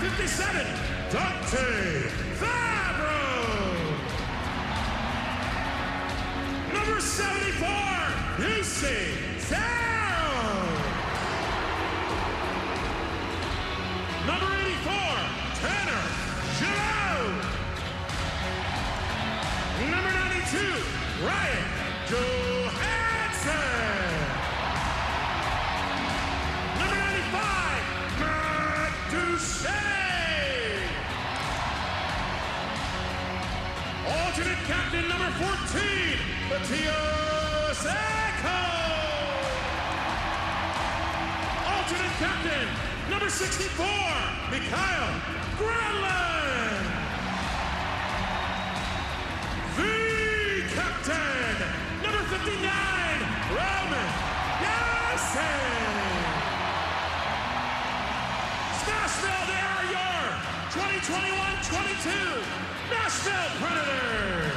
57, Dante Fabro. Number 74, UC Sarro. Number 84, Tanner Giroux. Number 92, Ryan Johansson. Number 95, Matt Duchesne. Alternate captain number 14, Matthias Echo. Alternate captain number 64, Mikhail Granlund. The captain, number 59, Roman Yasin. Nashville, they are your 2021-22 Nashville Predators.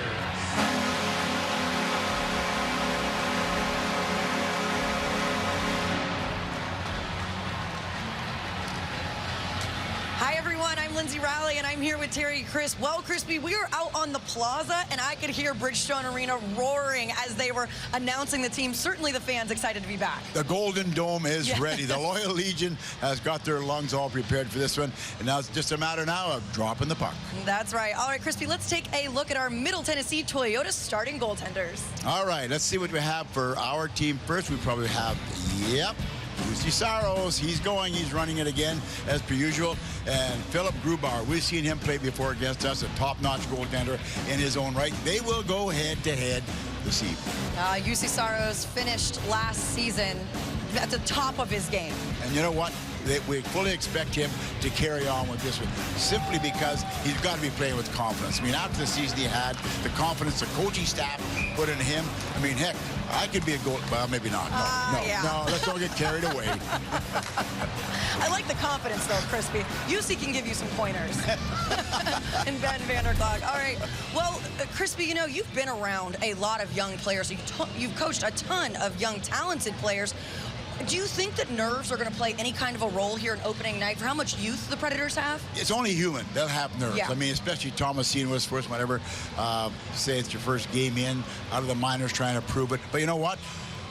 Hi everyone, I'm Lindsay Riley and I'm here with Terry Crisp. Well, Crispy, we were out on the plaza and I could hear Bridgestone Arena roaring as they were announcing the team. Certainly the fans excited to be back. The Golden Dome is ready. The Loyal Legion has got their lungs all prepared for this one. And now it's just a matter now of dropping the puck. That's right. All right, Crispy, let's take a look at our Middle Tennessee Toyota starting goaltenders. All right, let's see what we have for our team first. We probably have, Lucy Saros, he's going, he's running it again as per usual. And Philip Grubauer, we've seen him play before against us, a top-notch goaltender in his own right. They will go head-to-head this evening. UC Saros finished last season at the top of his game. And you know what? We fully expect him to carry on with this one, simply because he's got to be playing with confidence. I mean, after the season he had, the confidence the coaching staff put in him, I mean, heck, I could be a goal, well, maybe not. No, let's don't get carried away. I like the confidence, though, Crispy. UC can give you some pointers. And Ben Vanderklok. All right. Well, Crispy, you know, you've been around a lot of young players. You've coached a ton of young, talented players. Do you think that nerves are going to play any kind of a role here in opening night for how much youth the Predators have? It's only human. They'll have nerves. Yeah. I mean, especially Thomasine was first, whatever. Say it's your first game in, out of the minors trying to prove it. But you know what?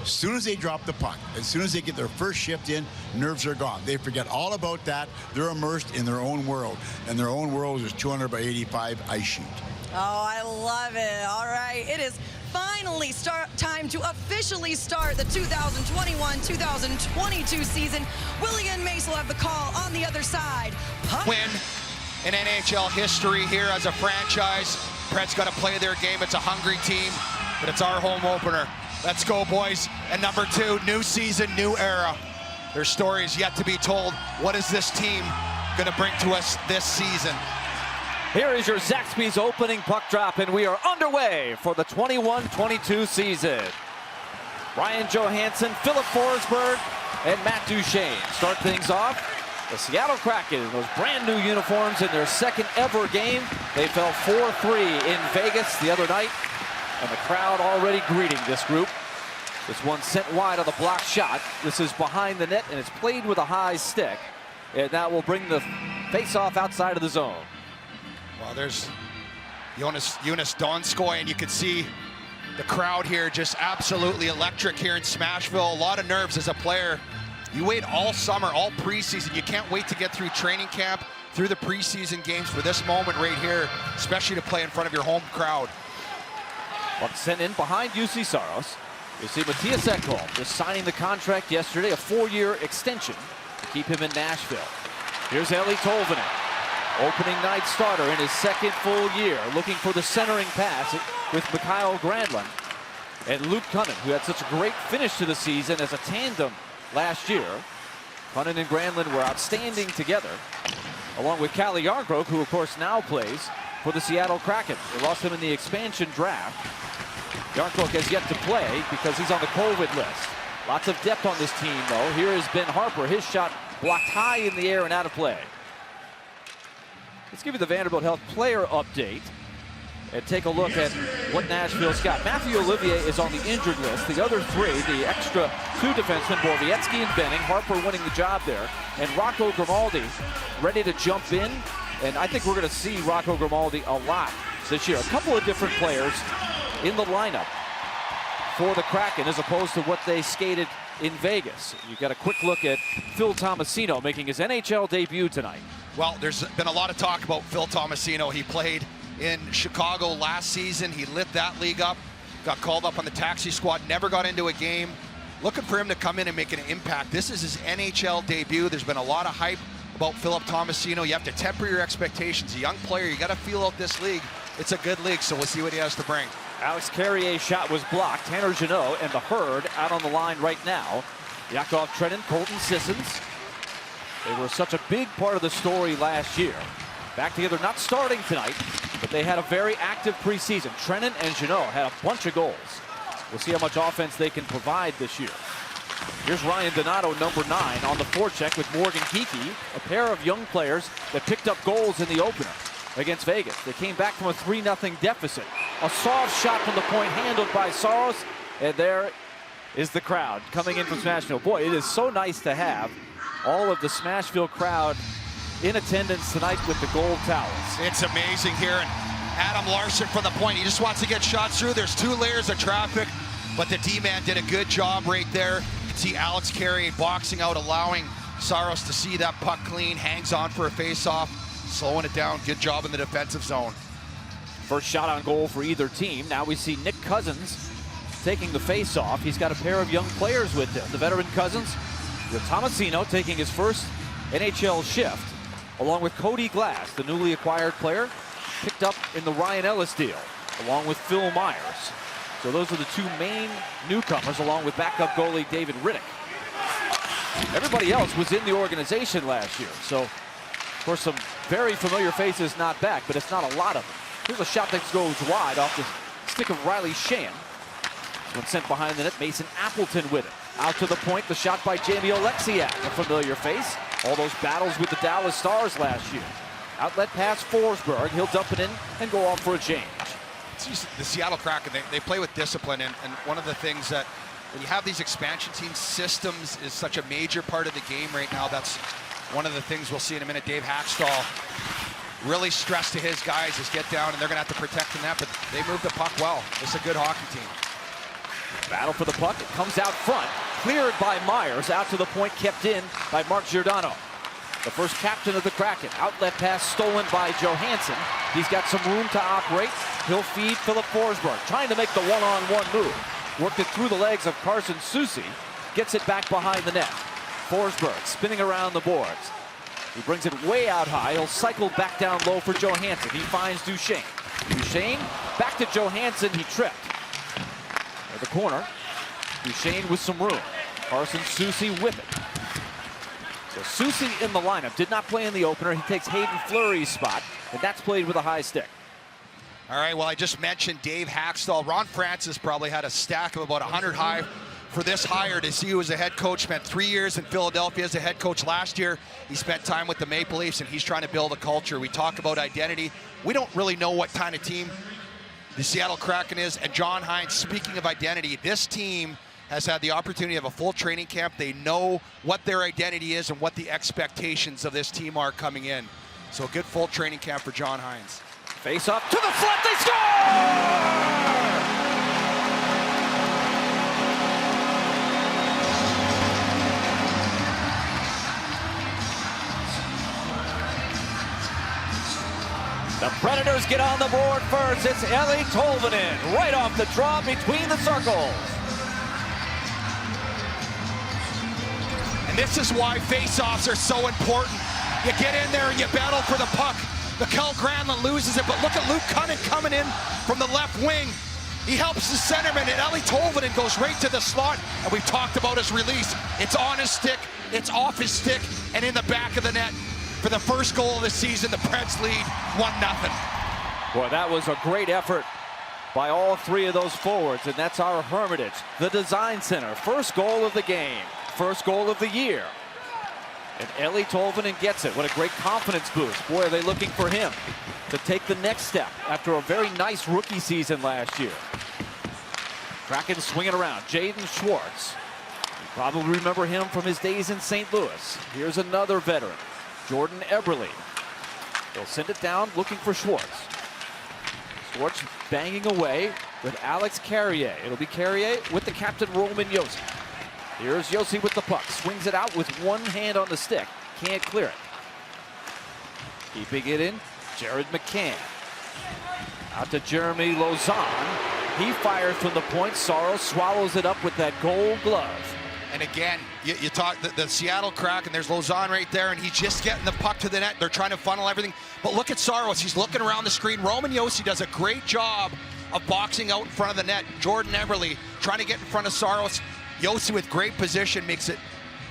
As soon as they drop the puck, as soon as they get their first shift in, nerves are gone. They forget all about that. They're immersed in their own world. And their own world is 200 by 85 ice sheet. Oh, I love it. All right. It is finally time to officially start the 2021-2022 season. Willie and Mace will have the call on the other side. Win in NHL history here as a franchise. Preds got to play their game. It's a hungry team, but it's our home opener. Let's go, boys. And number 2, new season, new era. Their story is yet to be told. What is this team going to bring to us this season? Here is your Zaxby's opening puck drop, and we are underway for the 21-22 season. Ryan Johansson, Philip Forsberg, and Matt Duchesne start things off. The Seattle Kraken in those brand new uniforms in their second ever game. They fell 4-3 in Vegas the other night, and the crowd already greeting this group. This one sent wide on the block shot. This is behind the net, and it's played with a high stick. And that will bring the face-off outside of the zone. Well, there's Jonas Donskoy, and you can see the crowd here just absolutely electric here in Smashville. A lot of nerves as a player. You wait all summer, all preseason. You can't wait to get through training camp, through the preseason games for this moment right here, especially to play in front of your home crowd. Puck sent in behind UC Saros. You see Matthias Ekholm just signing the contract yesterday, a 4-year extension to keep him in Nashville. Here's Eli Tolvanen. Opening night starter in his second full year, looking for the centering pass with Mikhail Granlund and Luke Kunin, who had such a great finish to the season as a tandem last year. Kunin and Granlund were outstanding together, along with Calle Jarnkrok, who of course now plays for the Seattle Kraken. They lost him in the expansion draft. Jarnkrok has yet to play because he's on the COVID list. Lots of depth on this team, though. Here is Ben Harper. His shot blocked high in the air and out of play. Let's give you the Vanderbilt Health player update. and take a look at what Nashville's got. Matthew Olivier is on the injured list. The other three, the extra two defensemen, Borowiecki and Benning, Harper winning the job there, and Rocco Grimaldi ready to jump in. And I think we're going to see Rocco Grimaldi a lot this year. A couple of different players in the lineup for the Kraken as opposed to what they skated in Vegas. You got a quick look at Phil Tomasino making his NHL debut tonight. Well, there's been a lot of talk about Phil Tomasino. He played in Chicago last season. He lit that league up, got called up on the taxi squad, never got into a game. Looking for him to come in and make an impact. This is his NHL debut. There's been a lot of hype about Philip Tomasino. You have to temper your expectations. A young player, you got to feel out this league. It's a good league, so we'll see what he has to bring. Alex Carrier's shot was blocked. Tanner Jeannot and the Herd out on the line right now. Yakov Trenin, Colton Sissons. They were such a big part of the story last year. Back together, not starting tonight, but they had a very active preseason. Trenin and Jeannot had a bunch of goals. We'll see how much offense they can provide this year. Here's Ryan Donato, number 9, on the forecheck with Morgan Geekie, a pair of young players that picked up goals in the opener against Vegas. They came back from a 3-0 deficit. A soft shot from the point handled by Saros, and there is the crowd coming in from Smashville. Boy, it is so nice to have all of the Smashville crowd in attendance tonight with the gold towels. It's amazing here, and Adam Larson from the point. He just wants to get shots through. There's 2 layers of traffic, but the D-man did a good job right there. You can see Alex Carrier boxing out, allowing Saros to see that puck clean, hangs on for a face-off, slowing it down. Good job in the defensive zone. First shot on goal for either team. Now we see Nick Cousins taking the face-off. He's got a pair of young players with him. The veteran Cousins with Tomasino taking his first NHL shift, along with Cody Glass, the newly acquired player, picked up in the Ryan Ellis deal, along with Phil Myers. So those are the 2 main newcomers, along with backup goalie David Riddick. Everybody else was in the organization last year, so of course some very familiar faces not back, but it's not a lot of them. Here's a shot that goes wide off the stick of Riley Shan. When sent behind the net, Mason Appleton with it. Out to the point, the shot by Jamie Oleksiak, a familiar face. All those battles with the Dallas Stars last year. Outlet pass Forsberg, he'll dump it in and go off for a change. The Seattle Kraken, they play with discipline, and one of the things that when you have these expansion teams, systems is such a major part of the game right now. That's one of the things we'll see in a minute. Dave Hackstall really stressed to his guys is get down, and they're going to have to protect the net, but they move the puck well. It's a good hockey team. Battle for the puck, it comes out front, cleared by Myers, out to the point, kept in by Mark Giordano. The first captain of the Kraken. Outlet pass stolen by Johansson. He's got some room to operate. He'll feed Philip Forsberg, trying to make the one-on-one move. Worked it through the legs of Carson Soucy. Gets it back behind the net. Forsberg spinning around the boards. He brings it way out high. He'll cycle back down low for Johansson. He finds Duchesne. Duchesne back to Johansson. He tripped. At the corner, Duchesne with some room. Carson Soucy with it. So Soucy in the lineup, did not play in the opener. He takes Hayden Fleury's spot, and that's played with a high stick. All right, well, I just mentioned Dave Hackstall. Ron Francis probably had a stack of about 100 high for this hire to see who was a head coach. Spent 3 years in Philadelphia as a head coach last year. He spent time with the Maple Leafs, and he's trying to build a culture. We talk about identity. We don't really know what kind of team the Seattle Kraken is. And John Hines, speaking of identity, this team has had the opportunity of a full training camp. They know what their identity is and what the expectations of this team are coming in. So a good full training camp for John Hines. Face up to the front, they score! The Predators get on the board first. It's Eeli Tolvanen right off the draw between the circles. And this is why face-offs are so important. You get in there and you battle for the puck. Mikael Granlund loses it, but look at Luke Cunnin coming in from the left wing. He helps the centerman, and Eeli Tolvanen goes right to the slot. And we've talked about his release. It's on his stick, it's off his stick, and in the back of the net. For the first goal of the season, the Preds lead 1-0. Boy, that was a great effort by all 3 of those forwards, and that's our Hermitage, the Design Center. First goal of the game, first goal of the year. And Eeli Tolvanen gets it. What a great confidence boost. Boy, are they looking for him to take the next step after a very nice rookie season last year. Kraken swinging around. Jaden Schwartz. You probably remember him from his days in St. Louis. Here's another veteran, Jordan Eberle. They'll send it down looking for Schwartz. Schwartz banging away with Alex Carrier. It'll be Carrier with the captain, Roman Josi. Here's Josi with the puck. Swings it out with one hand on the stick. Can't clear it. Keeping it in, Jared McCann. Out to Jeremy Lauzon. He fires from the point. Saros swallows it up with that gold glove. And again, you talk the Seattle Kraken, there's Lauzon right there, and he's just getting the puck to the net. They're trying to funnel everything. But look at Saros. He's looking around the screen. Roman Josi does a great job of boxing out in front of the net. Jordan Eberle trying to get in front of Saros. Josi with great position makes it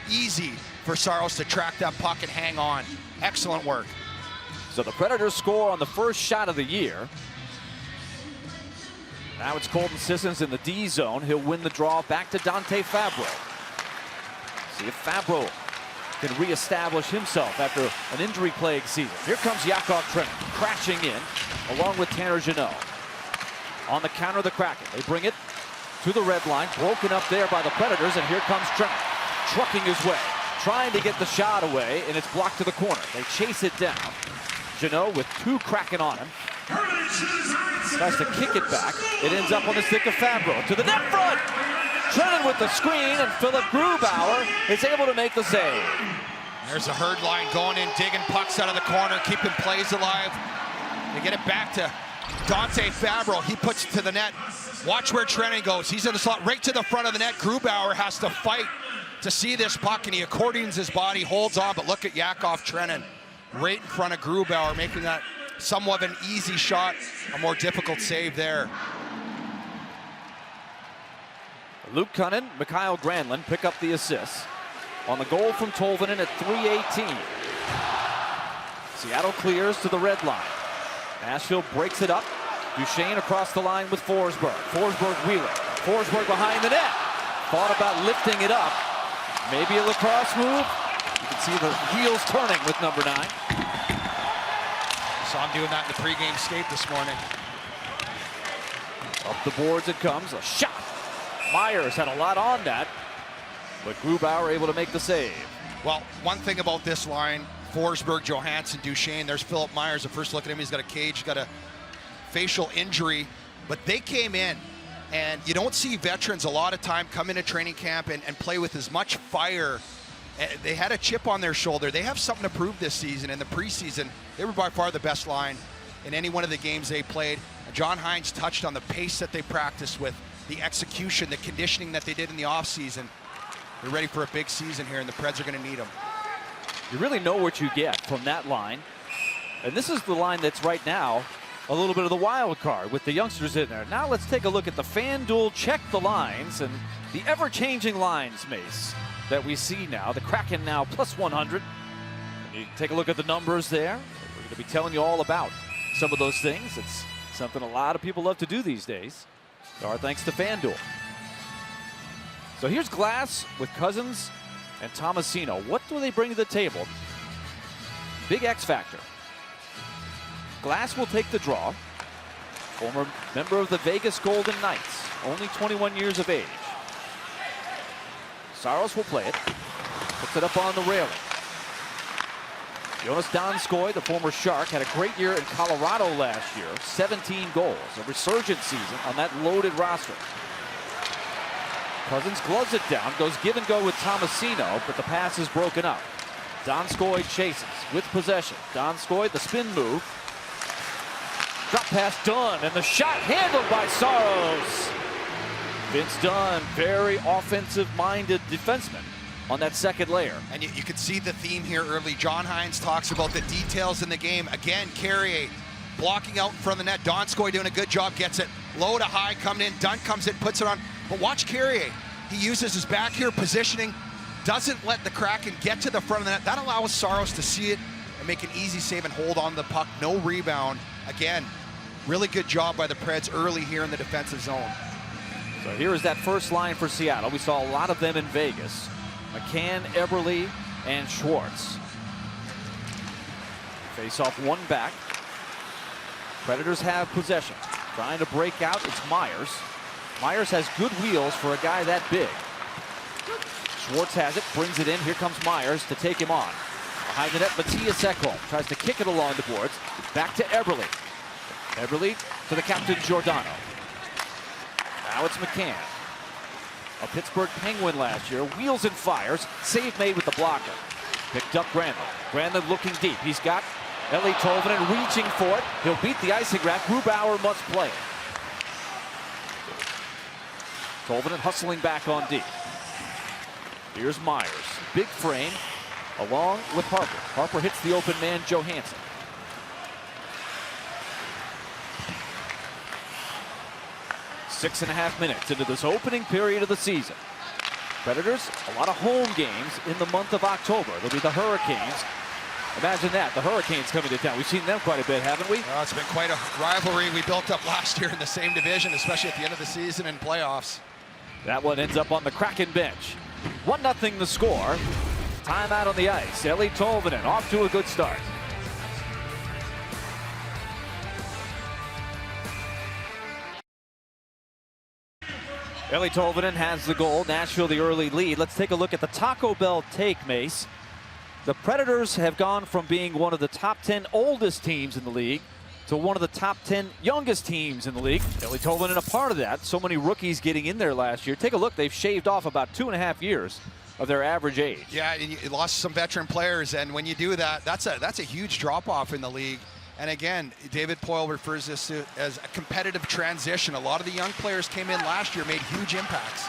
easy for Saros to track that puck and hang on. Excellent work. So the Predators score on the first shot of the year. Now it's Colton Sissons in the D zone. He'll win the draw back to Dante Fabro. See if Fabro can reestablish himself after an injury-plagued season. Here comes Yakov Trenin crashing in along with Tanner Jeannot. On the counter, the Kraken. They bring it to the red line, broken up there by the Predators, and here comes Trenin, trucking his way, trying to get the shot away, and it's blocked to the corner. They chase it down. Jeannot with two Kraken on him. Tries to kick it back. It ends up on the stick of Fabro to the net front. Trenin with the screen, and Philip Grubauer is able to make the save. There's a herd line going in, digging pucks out of the corner, keeping plays alive. They get it back to Dante Fabro. He puts it to the net. Watch where Trenin goes. He's in the slot right to the front of the net. Grubauer has to fight to see this puck, and he accordions his body, holds on, but look at Yakov Trenin right in front of Grubauer, making that somewhat of an easy shot, a more difficult save there. Luke Cunnin, Mikhail Granlund pick up the assists on the goal from Tolvanen at 3:18. Seattle clears to the red line. Nashville breaks it up. Duchesne across the line with Forsberg. Forsberg wheeling. Forsberg behind the net. Thought about lifting it up. Maybe a lacrosse move. You can see the wheels turning with number 9. Saw him doing that in the pregame skate this morning. Up the boards it comes. A shot. Myers had a lot on that, but Grubauer able to make the save. Well, one thing about this line, Forsberg, Johansson, Duchesne, there's Philip Myers. The first look at him, he's got a cage, he's got a facial injury, but they came in, and you don't see veterans a lot of time come into training camp and play with as much fire. They had a chip on their shoulder. They have something to prove this season. In the preseason, they were by far the best line in any one of the games they played. John Hines touched on the pace that they practiced with, the execution, the conditioning that they did in the offseason. They're ready for a big season here, and the Preds are going to need them. You really know what you get from that line. And this is the line that's right now a little bit of the wild card with the youngsters in there. Now let's take a look at the FanDuel Check the Lines and the ever-changing lines, Mace, that we see now. The Kraken now plus 100. And you take a look at the numbers there. We're going to be telling you all about some of those things. It's something a lot of people love to do these days. Our thanks to FanDuel. So here's Glass with Cousins and Tomasino. What do they bring to the table? Big X factor. Glass will take the draw. Former member of the Vegas Golden Knights, only 21 years of age. Saros will play it. Puts it up on the railing. Jonas Donskoy, the former Shark, had a great year in Colorado last year. 17 goals, a resurgent season on that loaded roster. Cousins gloves it down, goes give and go with Tomasino, but the pass is broken up. Donskoy chases with possession. Donskoy, the spin move. Drop pass Dunn, and the shot handled by Saros. Vince Dunn, very offensive-minded defenseman on that second layer. And you can see the theme here early. John Hines talks about the details in the game. Again, Carrier blocking out in front of the net. Donskoy doing a good job, gets it low to high, coming in. Dunn comes in, puts it on. But watch Carrier. He uses his back here positioning, doesn't let the Kraken get to the front of the net. That allows Saros to see it and make an easy save and hold on the puck. No rebound. Again, really good job by the Preds early here in the defensive zone. So here is that first line for Seattle. We saw a lot of them in Vegas. McCann, Eberle, and Schwartz. Face off one back. Predators have possession. Trying to break out, it's Myers. Myers has good wheels for a guy that big. Schwartz has it, brings it in. Here comes Myers to take him on. Behind the net, Mattias Ekholm tries to kick it along the boards. Back to Eberle. Eberle to the captain, Giordano. Now it's McCann. A Pittsburgh Penguin last year. Wheels and fires. Save made with the blocker. Picked up Granlund. Granlund looking deep. He's got Eeli Tolvanen reaching for it. He'll beat the icing rack. Grubauer must play it. Tolvanen hustling back on deep. Here's Myers. Big frame along with Harper. Harper hits the open man, Johansson. Six and a half minutes into this opening period of the season. Predators, a lot of home games in the month of October. They'll be the Hurricanes. Imagine that, the Hurricanes coming to town. We've seen them quite a bit, haven't we? Well, it's been quite a rivalry we built up last year in the same division, especially at the end of the season and playoffs. That one ends up on the Kraken bench. 1-0 the score. Timeout on the ice. Eeli Tolvanen off to a good start. Eeli Tolvanen has the goal. Nashville the early lead. Let's take a look at the Taco Bell take, Mace. The Predators have gone from being one of the top 10 oldest teams in the league to one of the top 10 youngest teams in the league. Eeli Tolvanen a part of that. So many rookies getting in there last year. Take a look. They've shaved off about 2.5 years of their average age. Yeah, and you lost some veteran players, and when you do that, that's a huge drop-off in the league. And again, David Poile refers this to as a competitive transition. A lot of the young players came in last year, made huge impacts.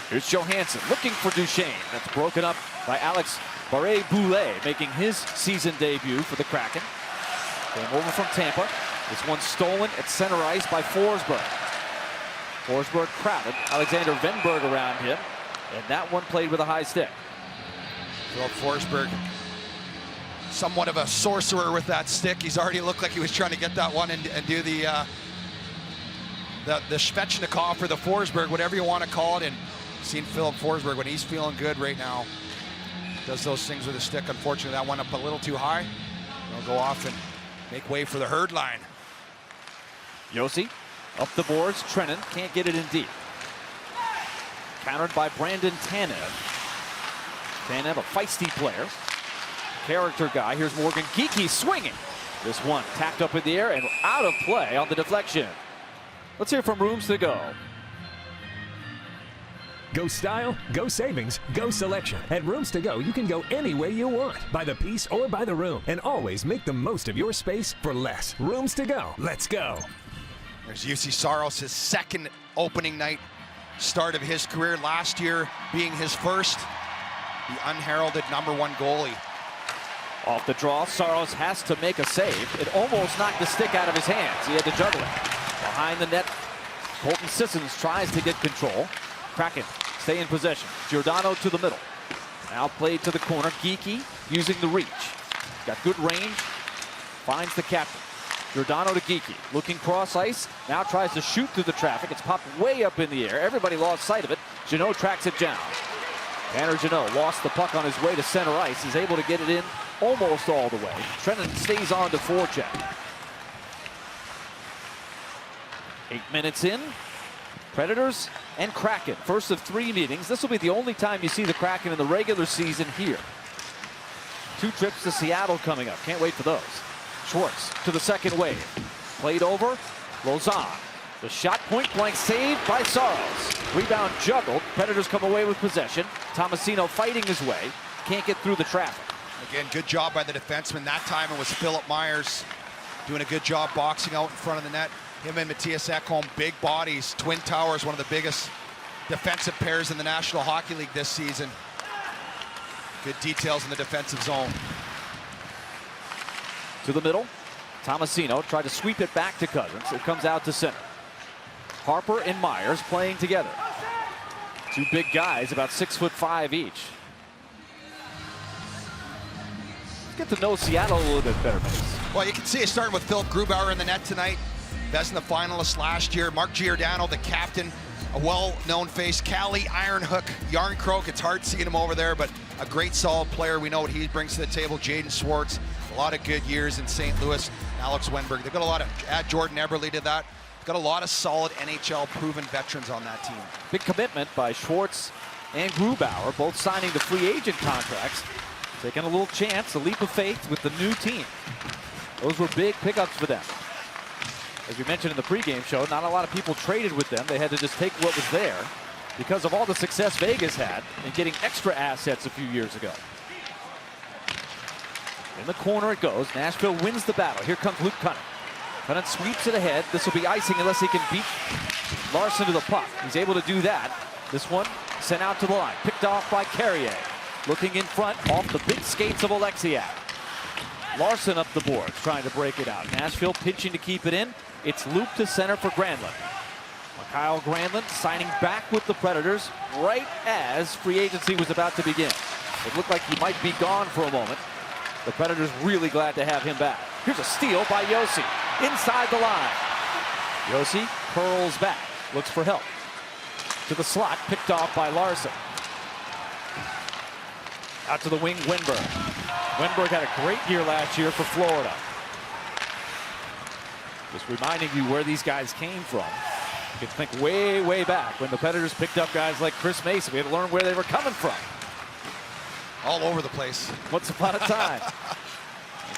Here's Johansson looking for Duchesne. That's broken up by Alex Barré-Boulet, making his season debut for the Kraken. Came over from Tampa. This one stolen at center ice by Forsberg. Forsberg crowded. Alexander Venberg around him. And that one played with a high stick. Philip Forsberg, somewhat of a sorcerer with that stick. He's already looked like he was trying to get that one and do the Svechnikov or the Forsberg, whatever you want to call it. And seen Philip Forsberg when he's feeling good right now. Does those things with a stick. Unfortunately, that went up a little too high. He'll go off and make way for the herd line. Josi up the boards. Trennan can't get it in deep. Countered by Brandon Tanev. Tanev, a feisty player. Character guy. Here's Morgan Geekie swinging. This one tapped up in the air and out of play on the deflection. Let's hear from Rooms to Go. Go style, go savings, go selection. At Rooms to Go, you can go any way you want, by the piece or by the room, and always make the most of your space for less. Rooms to Go. Let's go. There's Juuse Saros, his second opening night start of his career, last year being his first, the unheralded #1 goalie. Off the draw, Saros has to make a save. It almost knocked the stick out of his hands. He had to juggle it. Behind the net, Colton Sissons tries to get control. Kraken stay in possession. Giordano to the middle. Now played to the corner. Geekie using the reach. Got good range. Finds the captain. Giordano to Geekie. Looking cross ice. Now tries to shoot through the traffic. It's popped way up in the air. Everybody lost sight of it. Jeannot tracks it down. Tanner Jeannot lost the puck on his way to center ice. He's able to get it in almost all the way. Trennan stays on to forecheck. 8 minutes in. Predators and Kraken. First of 3 meetings. This will be the only time you see the Kraken in the regular season here. 2 trips to Seattle coming up. Can't wait for those. Schwartz to the second wave. Played over. Lauzon. The shot point blank saved by Saros. Rebound juggled. Predators come away with possession. Tomasino fighting his way. Can't get through the traffic. Again, good job by the defenseman. That time it was Philip Myers doing a good job boxing out in front of the net. Him and Mattias Ekholm, big bodies. Twin Towers, one of the biggest defensive pairs in the National Hockey League this season. Good details in the defensive zone. To the middle. Tomasino tried to sweep it back to Cousins. It comes out to center. Harper and Myers playing together. 2 big guys, about 6'5" each. Let's get to know Seattle a little bit better, Mace. Well, you can see it starting with Philip Grubauer in the net tonight. Vezina finalist last year. Mark Giordano, the captain, a well-known face. Cali, Ironhook, Yarncroke. It's hard seeing him over there, but a great solid player. We know what he brings to the table. Jaden Schwartz, a lot of good years in St. Louis. Alex Wenberg, they've got a lot of, add Jordan Eberle to that. They've got a lot of solid NHL proven veterans on that team. Big commitment by Schwartz and Grubauer, both signing the free agent contracts. Taking a little chance, a leap of faith with the new team. Those were big pickups for them. As we mentioned in the pregame show, not a lot of people traded with them. They had to just take what was there because of all the success Vegas had in getting extra assets a few years ago. In the corner it goes. Nashville wins the battle. Here comes Luke Cunningham. Cunningham sweeps it ahead. This will be icing unless he can beat Larson to the puck. He's able to do that. This one sent out to the line. Picked off by Carrier. Looking in front off the big skates of Oleksiak. Larson up the boards trying to break it out. Nashville pitching to keep it in. It's looped to center for Granlund. Kyle Granlund signing back with the Predators right as free agency was about to begin. It looked like he might be gone for a moment. The Predators really glad to have him back. Here's a steal by Josi inside the line. Josi curls back, looks for help. To the slot, picked off by Larson. Out to the wing, Wenberg. Wenberg had a great year last year for Florida. Just reminding you where these guys came from. You can think way, way back when the Predators picked up guys like Chris Mason. We had to learn where they were coming from. All over the place. Once upon a time.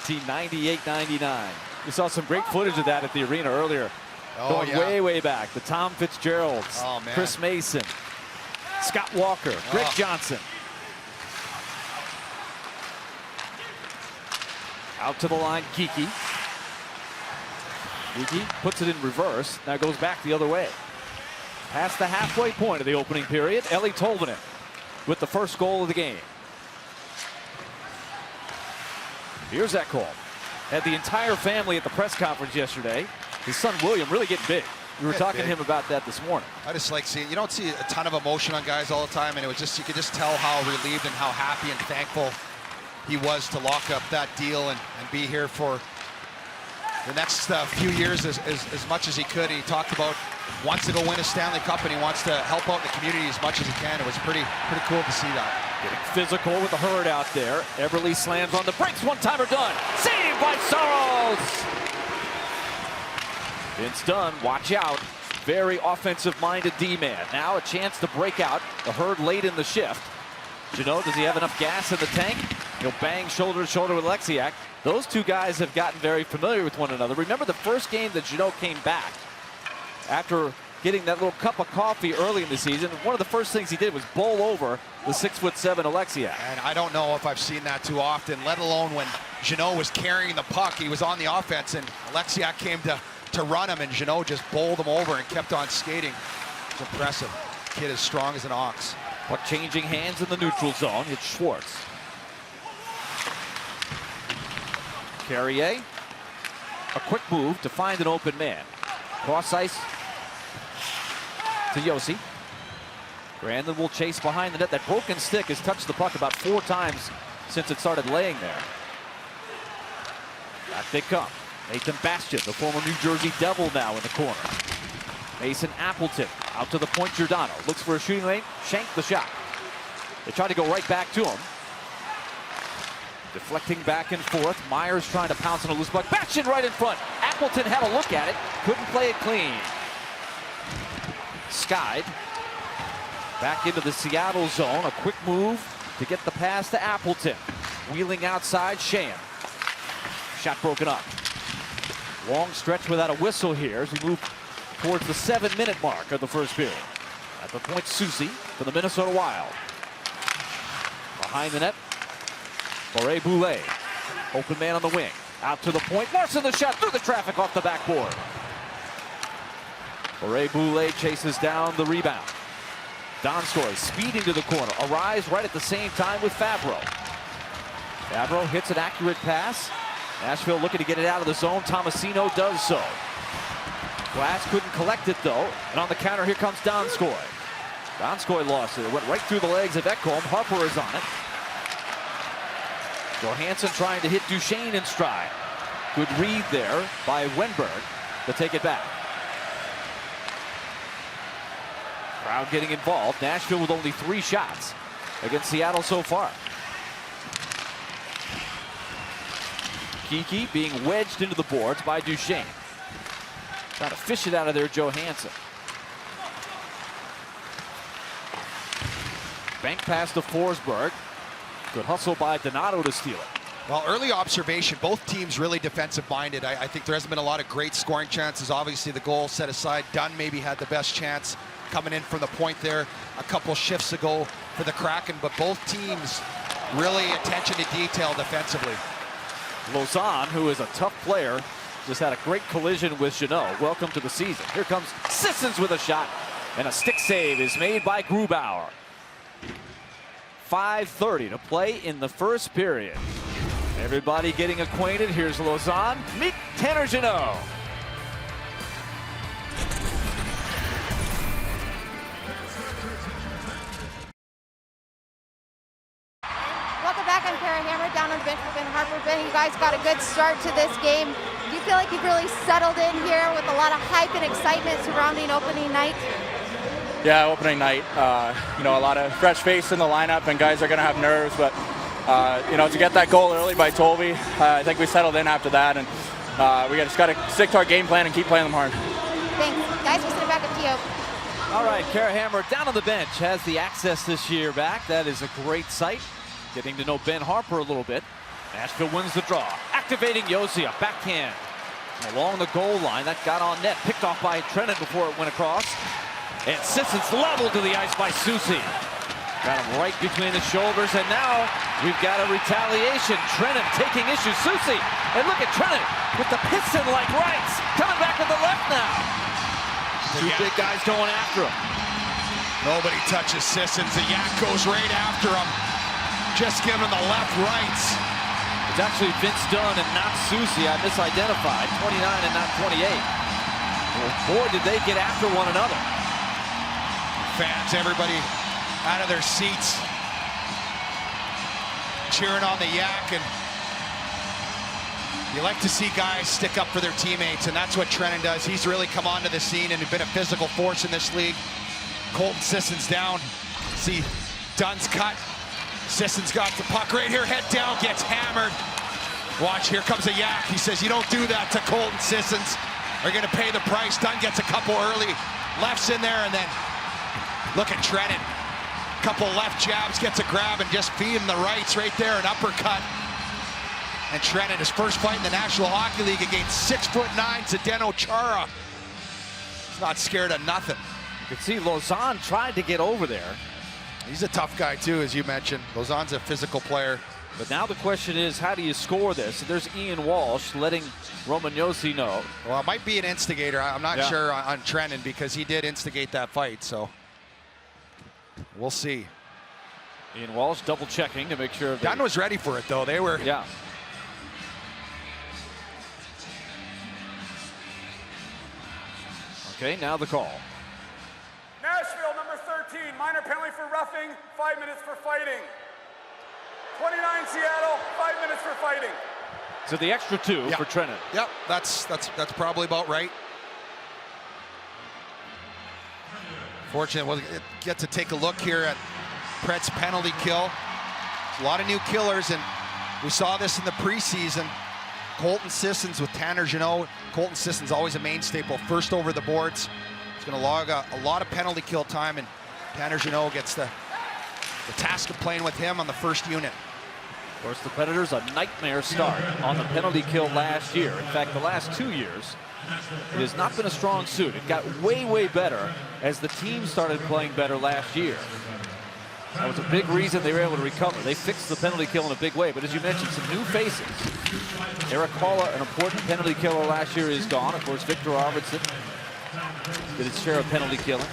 1998-99. We saw some great footage of that at the arena earlier. Going way, way back. The Tom Fitzgeralds, Chris Mason, Scott Walker, Greg Johnson. Out to the line, Geekie. Geekie puts it in reverse. Now goes back the other way. Past the halfway point of the opening period. Eeli Tolvanen with the first goal of the game. Here's Ekholm. Had the entire family at the press conference yesterday. His son William really getting big. We were talking to him about that this morning. I just like seeing, you don't see a ton of emotion on guys all the time, and it was just, you could just tell how relieved and how happy and thankful he was to lock up that deal and be here for the next few years as much as he could. He talked about wants to go win a Stanley Cup and he wants to help out the community as much as he can. It was pretty cool to see that. Getting physical with the herd out there. Eberle slams on the brakes. One-timer done. Saved by Saros. Vince Dunn, watch out. Very offensive-minded D-man. Now a chance to break out. The herd late in the shift. Jeannot, does he have enough gas in the tank? He'll bang shoulder to shoulder with Oleksiak. Those two guys have gotten very familiar with one another. Remember the first game that Jeannot came back after getting that little cup of coffee early in the season. One of the first things he did was bowl over the 6'7" Oleksiak. And I don't know if I've seen that too often, let alone when Jeannot was carrying the puck. He was on the offense and Oleksiak came to run him and Jeannot just bowled him over and kept on skating. It's impressive. Kid as strong as an ox. Puck changing hands in the neutral zone. It's Schwartz. Carrier. A quick move to find an open man. Cross ice to Josi. Granlund will chase behind the net. That broken stick has touched the puck about 4 times since it started laying there. Back they come. Nathan Bastian, the former New Jersey Devil, now in the corner. Mason Appleton out to the point. Giordano looks for a shooting lane. Shanked the shot. They try to go right back to him. Deflecting back and forth. Myers trying to pounce on a loose puck. Bastian right in front. Appleton had a look at it. Couldn't play it clean. Skied back into the Seattle zone. A quick move to get the pass to Appleton. Wheeling outside, Sheahan. Shot broken up. Long stretch without a whistle here as we move towards the 7-minute mark of the first period. At the point, Susie for the Minnesota Wild. Behind the net, Bure-Boulet. Open man on the wing. Out to the point. Larson the shot through the traffic off the backboard. Bure-Boulet chases down the rebound. Donskoy speeding to the corner. Arrives right at the same time with Fabro. Fabro hits an accurate pass. Nashville looking to get it out of the zone. Tomasino does so. Glass couldn't collect it though. And on the counter, here comes Donskoy. Donskoy lost it. It went right through the legs of Ekholm. Harper is on it. Johansson trying to hit Duchesne in stride. Good read there by Wenberg to take it back. Crowd getting involved. Nashville with only 3 shots against Seattle so far. Kiki being wedged into the boards by Duchesne. Trying to fish it out of there, Johansson. Bank pass to Forsberg. Good hustle by Donato to steal it. Well, early observation, both teams really defensive-minded. I think there hasn't been a lot of great scoring chances. Obviously, the goal set aside. Dunn maybe had the best chance coming in from the point there a couple shifts ago for the Kraken, but both teams really attention to detail defensively. Lausanne, who is a tough player, just had a great collision with Jeannot. Welcome to the season. Here comes Sissons with a shot, and a stick save is made by Grubauer. 5:30 to play in the first period. Everybody getting acquainted. Here's Lausanne. Meet Tanner Jeannot. Welcome back. I'm Kara Hammer down on the bench with Ben Harper. Ben, you guys got a good start to this game. Do you feel like you've really settled in here with a lot of hype and excitement surrounding opening night? Yeah, opening night. You know, a lot of fresh face in the lineup, and guys are going to have nerves. But you know, to get that goal early by Tolby, I think we settled in after that, and we just got to stick to our game plan and keep playing them hard. Thanks, guys. We'll send it back up to you. All right, Kara Hammer down on the bench has the access this year back. That is a great sight. Getting to know Ben Harper a little bit. Nashville wins the draw. Activating Josia, backhand along the goal line. That got on net, picked off by Trennan before it went across. And Sissons leveled to the ice by Soucy. Got him right between the shoulders, and now we've got a retaliation. Trennan taking issue. Soucy, and look at Trennan with the piston-like rights. Coming back with the left now. Two big guys going after him. Nobody touches Sissons. The Yak goes right after him. Just giving him the left rights. It's actually Vince Dunn and not Soucy. I misidentified. 29 and not 28. Well, boy, did they get after one another. Fans, everybody out of their seats, cheering on the Yak, and you like to see guys stick up for their teammates, and that's what Trennan does. He's really come onto the scene and been a physical force in this league. Colton Sissons down. See Dunn's cut. Sissons got the puck right here, head down, gets hammered. Watch, here comes a Yak. He says, you don't do that to Colton Sissons. Are going to pay the price. Dunn gets a couple early. Left's in there, and then look at Trennan. Couple left jabs, gets a grab, and just feed him the rights right there, an uppercut. And Trennan, his first fight in the National Hockey League against 6'9" Zdeno Chara. He's not scared of nothing. You can see Lausanne tried to get over there. He's a tough guy too, as you mentioned. Lausanne's a physical player. But now the question is, how do you score this? There's Ian Walsh letting Roman Josi know. Well, it might be an instigator. I'm not sure on Trennan, because he did instigate that fight, so we'll see. Ian Walsh double checking to make sure. Dunn was ready for it, though. They were. Yeah. Okay, now the call. Nashville, number 13, minor penalty for roughing, 5 minutes for fighting. 29 Seattle, 5 minutes for fighting. So the extra 2 for Trennan. Yep, that's probably about right. Fortunately, we'll get to take a look here at Pret's penalty kill. A lot of new killers, and we saw this in the preseason. Colton Sissons with Tanner Jeannot. Colton Sissons always a main staple, first over the boards. He's going to log a lot of penalty kill time, and Tanner Jeannot gets the task of playing with him on the first unit. Of course, the Predators, a nightmare start on the penalty kill last year. In fact, the last 2 years, it has not been a strong suit. It got way, way better as the team started playing better last year. That was a big reason they were able to recover. They fixed the penalty kill in a big way. But as you mentioned, some new faces. Eric Kalla, an important penalty killer last year, is gone. Of course, Victor Arvidsson did his share of penalty killing.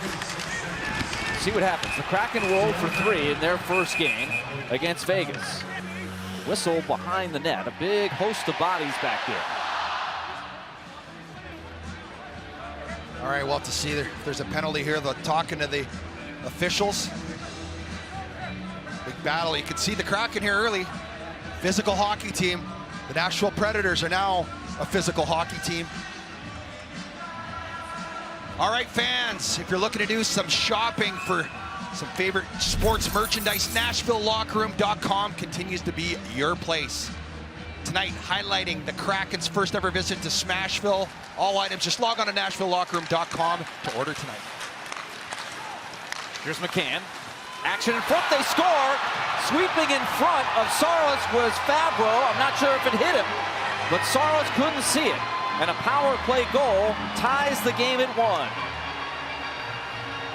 See what happens. The Kraken rolled for 3 in their first game against Vegas. Whistle behind the net. A big host of bodies back there. All right, we'll have to see if there's a penalty here. They're talking to the officials. Big battle. You can see the Kraken here early. Physical hockey team. The Nashville Predators are now a physical hockey team. All right, fans, if you're looking to do some shopping for some favorite sports merchandise, NashvilleLockerRoom.com continues to be your place. tonight highlighting the Kraken's first ever visit to Smashville. All items, just log on to NashvilleLockerRoom.com to order tonight. Here's McCann. Action in front, they score. Sweeping in front of Saros was Fabro. I'm not sure if it hit him, but Saros couldn't see it. And a power play goal ties the game at 1.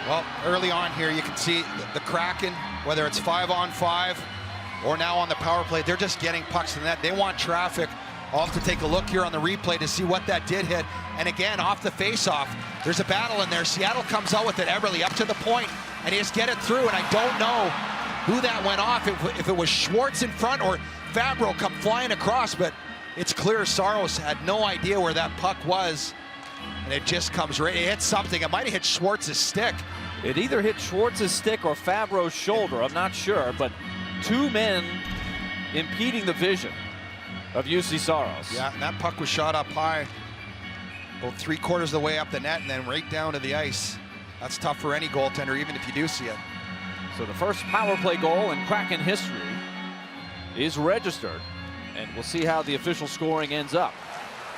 Well, early on here, you can see the Kraken, whether it's 5-on-5 or now on the power play, they're just getting pucks in the net. They want traffic. I'll have to take a look here on the replay to see what that did hit. And again, off the face-off, there's a battle in there. Seattle comes out with it, Eberle up to the point, and he just get it through. And I don't know who that went off, if it was Schwartz in front or Fabro come flying across, but it's clear Saros had no idea where that puck was. And it just comes right, it hit something. It might have hit Schwartz's stick. It either hit Schwartz's stick or Fabro's shoulder, I'm not sure, but 2 men impeding the vision of UC Saros. Yeah, and that puck was shot up high, about 3/4 of the way up the net and then right down to the ice. That's tough for any goaltender, even if you do see it. So the first power play goal in Kraken history is registered, and we'll see how the official scoring ends up.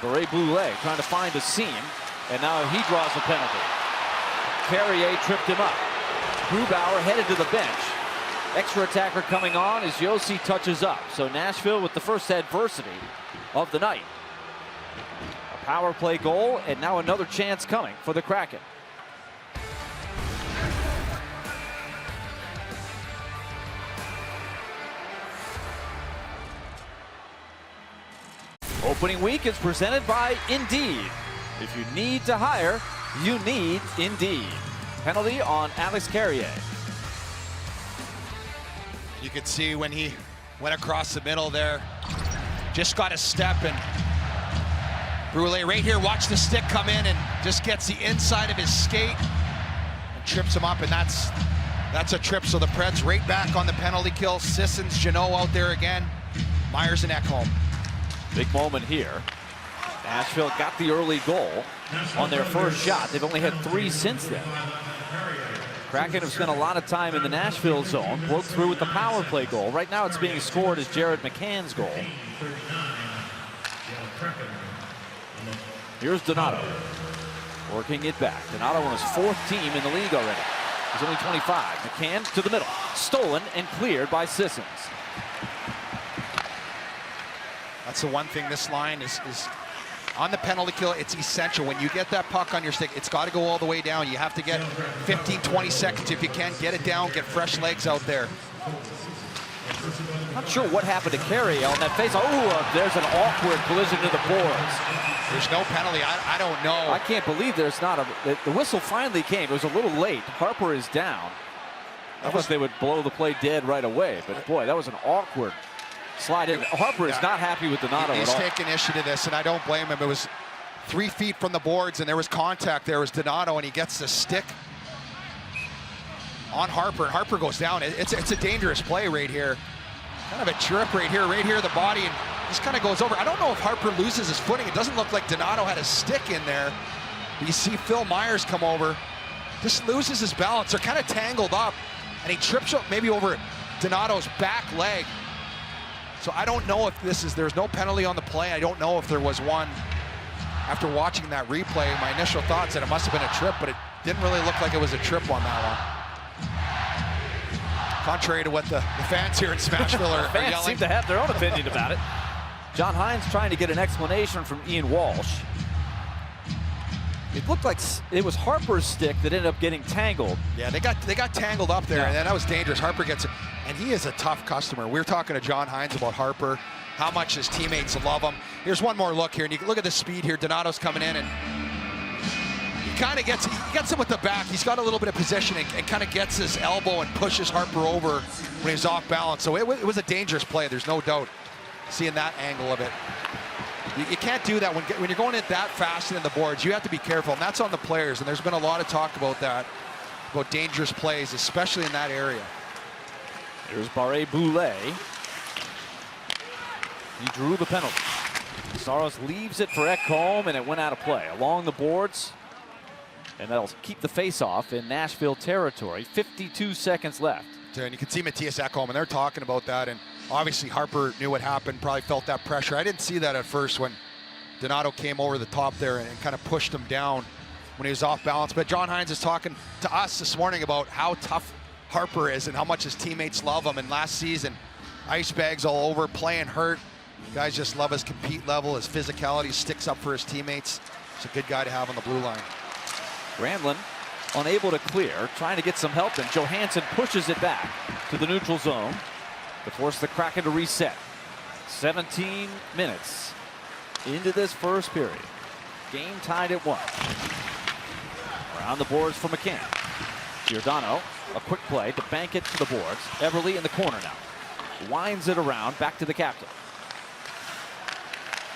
Barré-Boulet trying to find a seam, and now he draws a penalty. Carrier tripped him up. Grubauer headed to the bench. Extra attacker coming on as Josi touches up. So Nashville with the first adversity of the night. A power play goal, and now another chance coming for the Kraken. Opening week is presented by Indeed. If you need to hire, you need Indeed. Penalty on Alex Carrier. You could see when he went across the middle there, just got a step, and Brule right here, watch the stick come in and just gets the inside of his skate and trips him up, and that's a trip. So the Preds right back on the penalty kill. Sissons, Jeannot out there again. Myers and Ekholm. Big moment here. Nashville got the early goal on their first shot. They've only had 3 since then. Kraken have spent a lot of time in the Nashville zone, broke through with the power play goal. Right now it's being scored as Jared McCann's goal. Here's Donato, working it back. Donato on his 4th team in the league already. He's only 25. McCann to the middle, stolen and cleared by Sissons. That's the one thing this line is on the penalty kill. It's essential. When you get that puck on your stick, it's got to go all the way down. You have to get 15, 20 seconds if you can. Get it down, get fresh legs out there. Not sure what happened to Carey on that face. Oh, there's an awkward collision to the boards. There's no penalty. I don't know. I can't believe there's not a... The whistle finally came. It was a little late. Harper is down. I thought they would blow the play dead right away, but boy, that was an awkward slide in. Harper is not happy with Donato at all. He's taking issue to this, and I don't blame him. It was 3 feet from the boards, and there was contact. There was Donato, and he gets the stick on Harper, and Harper goes down. It's a dangerous play right here. Kind of a trip right here, the body, and just kind of goes over. I don't know if Harper loses his footing. It doesn't look like Donato had a stick in there. But you see Phil Myers come over, just loses his balance. They're kind of tangled up, and he trips up maybe over Donato's back leg. So I don't know if there's no penalty on the play. I don't know if there was one. After watching that replay, my initial thoughts that it must have been a trip, but it didn't really look like it was a trip on that one. Contrary to what the fans here in Smashville are fans yelling. seem to have their own opinion about it. John Hines trying to get an explanation from Ian Walsh. It looked like it was Harper's stick that ended up getting tangled. Yeah, they got tangled up there, and that was dangerous. Harper gets it, and he is a tough customer. We were talking to John Hines about Harper, how much his teammates love him. Here's one more look here, and you can look at the speed here. Donato's coming in, and he kind of gets him with the back. He's got a little bit of position and kind of gets his elbow and pushes Harper over when he's off balance. So it was a dangerous play. There's no doubt. Seeing that angle of it. You can't do that when you're going it that fast in the boards. You have to be careful, and that's on the players. And there's been a lot of talk about that, about dangerous plays, especially in that area. Here's Barré-Boulet. He drew the penalty. Saros leaves it for Ekholm, and it went out of play along the boards. And that'll keep the face-off in Nashville territory. 52 seconds left. And you can see Matthias Ekholm, and they're talking about that. And Obviously, Harper knew what happened, probably felt that pressure. I didn't see that at first when Donato came over the top there and kind of pushed him down when he was off balance. But John Hines is talking to us this morning about how tough Harper is and how much his teammates love him. And last season, ice bags all over, playing hurt. Guys just love his compete level, his physicality, sticks up for his teammates. It's a good guy to have on the blue line. Granlund unable to clear, trying to get some help, and Johansson pushes it back to the neutral zone to force the Kraken to reset. 17 minutes into this first period. Game tied at 1. Around the boards for McCann. Giordano, a quick play to bank it to the boards. Eberle in the corner now. Winds it around, back to the captain.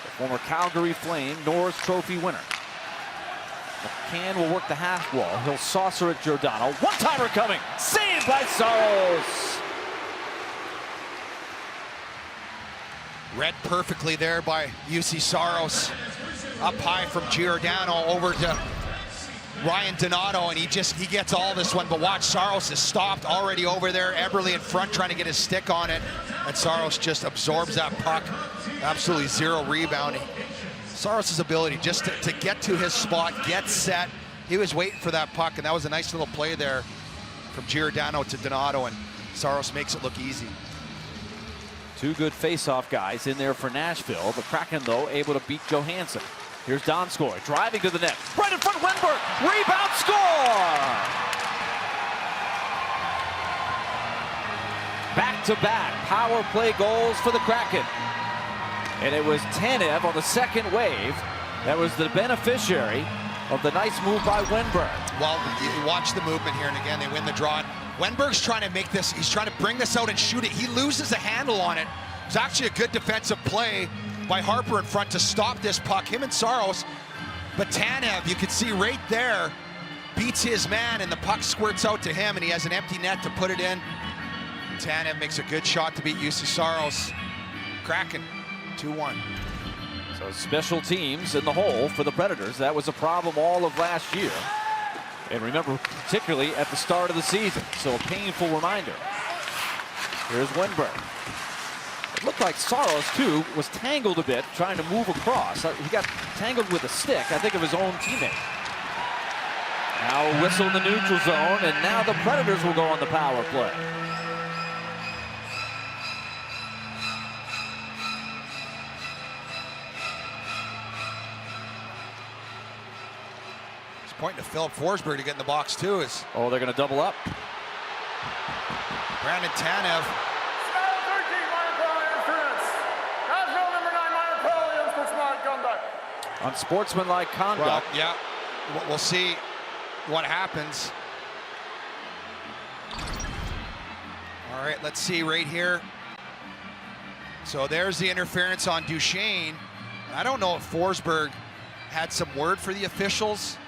The former Calgary Flame Norris Trophy winner. McCann will work the half wall. He'll saucer at Giordano. One-timer coming. Saved by Saros. Read perfectly there by UC Saros. Up high from Giordano over to Ryan Donato, and he gets all this one. But watch, Saros is stopped already over there. Eberle in front trying to get his stick on it, and Saros just absorbs that puck. Absolutely zero rebounding. Saros' ability just to get to his spot, get set. He was waiting for that puck, and that was a nice little play there from Giordano to Donato, and Saros makes it look easy. Two good face-off guys in there for Nashville. The Kraken, though, able to beat Johansson. Here's Donskoy driving to the net. Right in front, Wenberg. Rebound, score! Back-to-back power play goals for the Kraken. And it was Tanev on the second wave that was the beneficiary of the nice move by Wenberg. Well, you watch the movement here, and again, they win the draw. Wenberg's trying to make this, he's trying to bring this out and shoot it. He loses a handle on it. It's actually a good defensive play by Harper in front to stop this puck, him and Saros. But Tanev, you can see right there, beats his man, and the puck squirts out to him, and he has an empty net to put it in. Tanev makes a good shot to beat UC Saros. Kraken, 2-1. So special teams in the hole for the Predators. That was a problem all of last year. And remember, particularly at the start of the season. So a painful reminder. Here's Wenberg. It looked like Saros, too, was tangled a bit trying to move across. He got tangled with a stick, I think, of his own teammate. Now a whistle in the neutral zone, and now the Predators will go on the power play. Pointing to Philip Forsberg to get in the box too. Oh, they're going to double up. Brandon Tanev. Style 13, minor penalty interference. Nashville number 9, minor penalty, unsportsmanlike conduct. Unsportsmanlike conduct. Well, yeah, we'll see what happens. All right, let's see right here. So there's the interference on Duchesne. I don't know if Forsberg had some word for the officials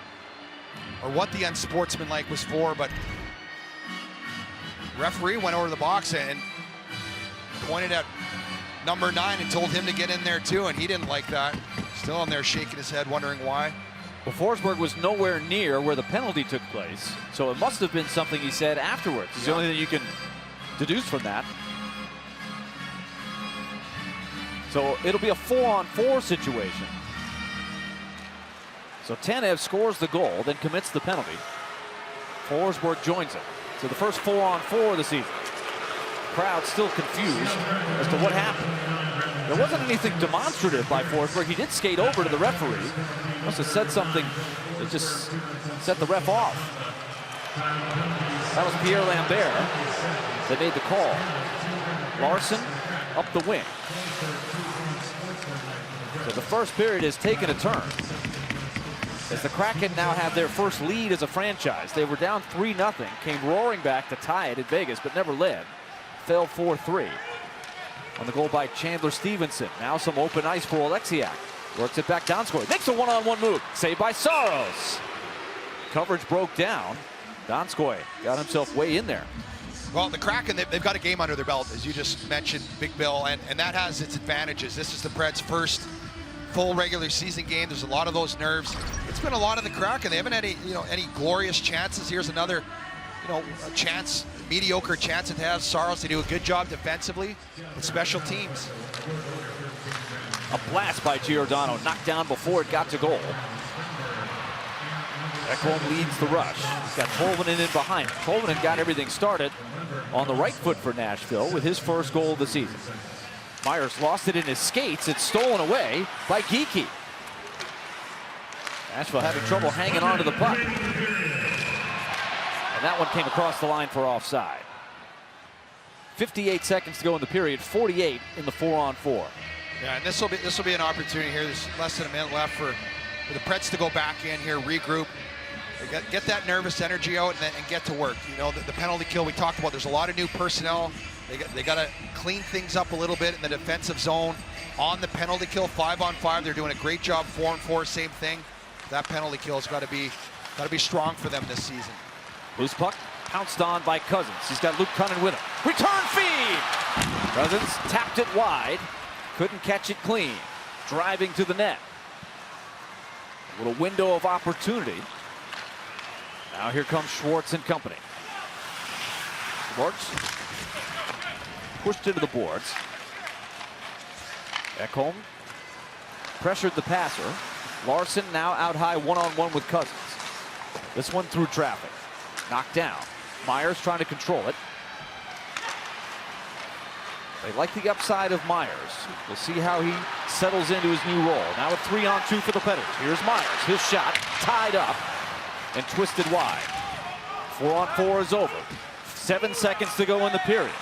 or what the unsportsmanlike was for, but referee went over the box and pointed at number 9 and told him to get in there too, and he didn't like that. Still in there shaking his head, wondering why. Well, Forsberg was nowhere near where the penalty took place, so it must have been something he said afterwards. It's the only thing you can deduce from that. So it'll be a 4-on-4 situation. So Tanev scores the goal, then commits the penalty. Forsberg joins it. So the first 4-on-4 of the season. Crowd still confused as to what happened. There wasn't anything demonstrative by Forsberg. He did skate over to the referee. Must have said something that just set the ref off. That was Pierre Lambert that made the call. Larson up the wing. So the first period has taken a turn, as the Kraken now have their first lead as a franchise. They were down 3-0, came roaring back to tie it in Vegas, but never led. Fell 4-3 on the goal by Chandler Stevenson. Now some open ice for Oleksiak. Works it back down, score. Makes a one-on-one move. Saved by Saros. Coverage broke down. Donskoy got himself way in there. Well, the Kraken, they've got a game under their belt, as you just mentioned, Big Bill, and that has its advantages. This is the Preds' first full regular season game. There's a lot of those nerves. It's been a lot of the Kraken. They haven't had any glorious chances. Here's another, a chance mediocre chance it has. Saros, they do a good job defensively with special teams. A blast by Giordano, knocked down before it got to goal. Ekholm leads the rush. He's got Tolvanen in behind. Tolvanen got everything started on the right foot for Nashville with his first goal of the season. Myers lost it in his skates. It's stolen away by Geekie. Nashville having trouble hanging on to the puck. And that one came across the line for offside. 58 seconds to go in the period, 48 in the 4-on-4. Yeah, and this will be an opportunity here. There's less than a minute left for the Preds to go back in here, regroup, get that nervous energy out, and get to work. You know, the penalty kill we talked about. There's a lot of new personnel. They got to clean things up a little bit in the defensive zone. On the penalty kill, 5-on-5, they're doing a great job. 4-on-4, same thing. That penalty kill's got to be strong for them this season. Loose puck pounced on by Cousins. He's got Luke Cunnin with him. Return feed. Cousins tapped it wide. Couldn't catch it clean. Driving to the net. A little window of opportunity. Now here comes Schwartz and company. Schwartz pushed into the boards. Ekholm pressured the passer. Larson now out high one-on-one with Cousins. This one through traffic. Knocked down. Myers trying to control it. They like the upside of Myers. We'll see how he settles into his new role. Now a 3-on-2 for the Predators. Here's Myers. His shot tied up and twisted wide. 4-on-4 is over. 7 seconds to go in the period.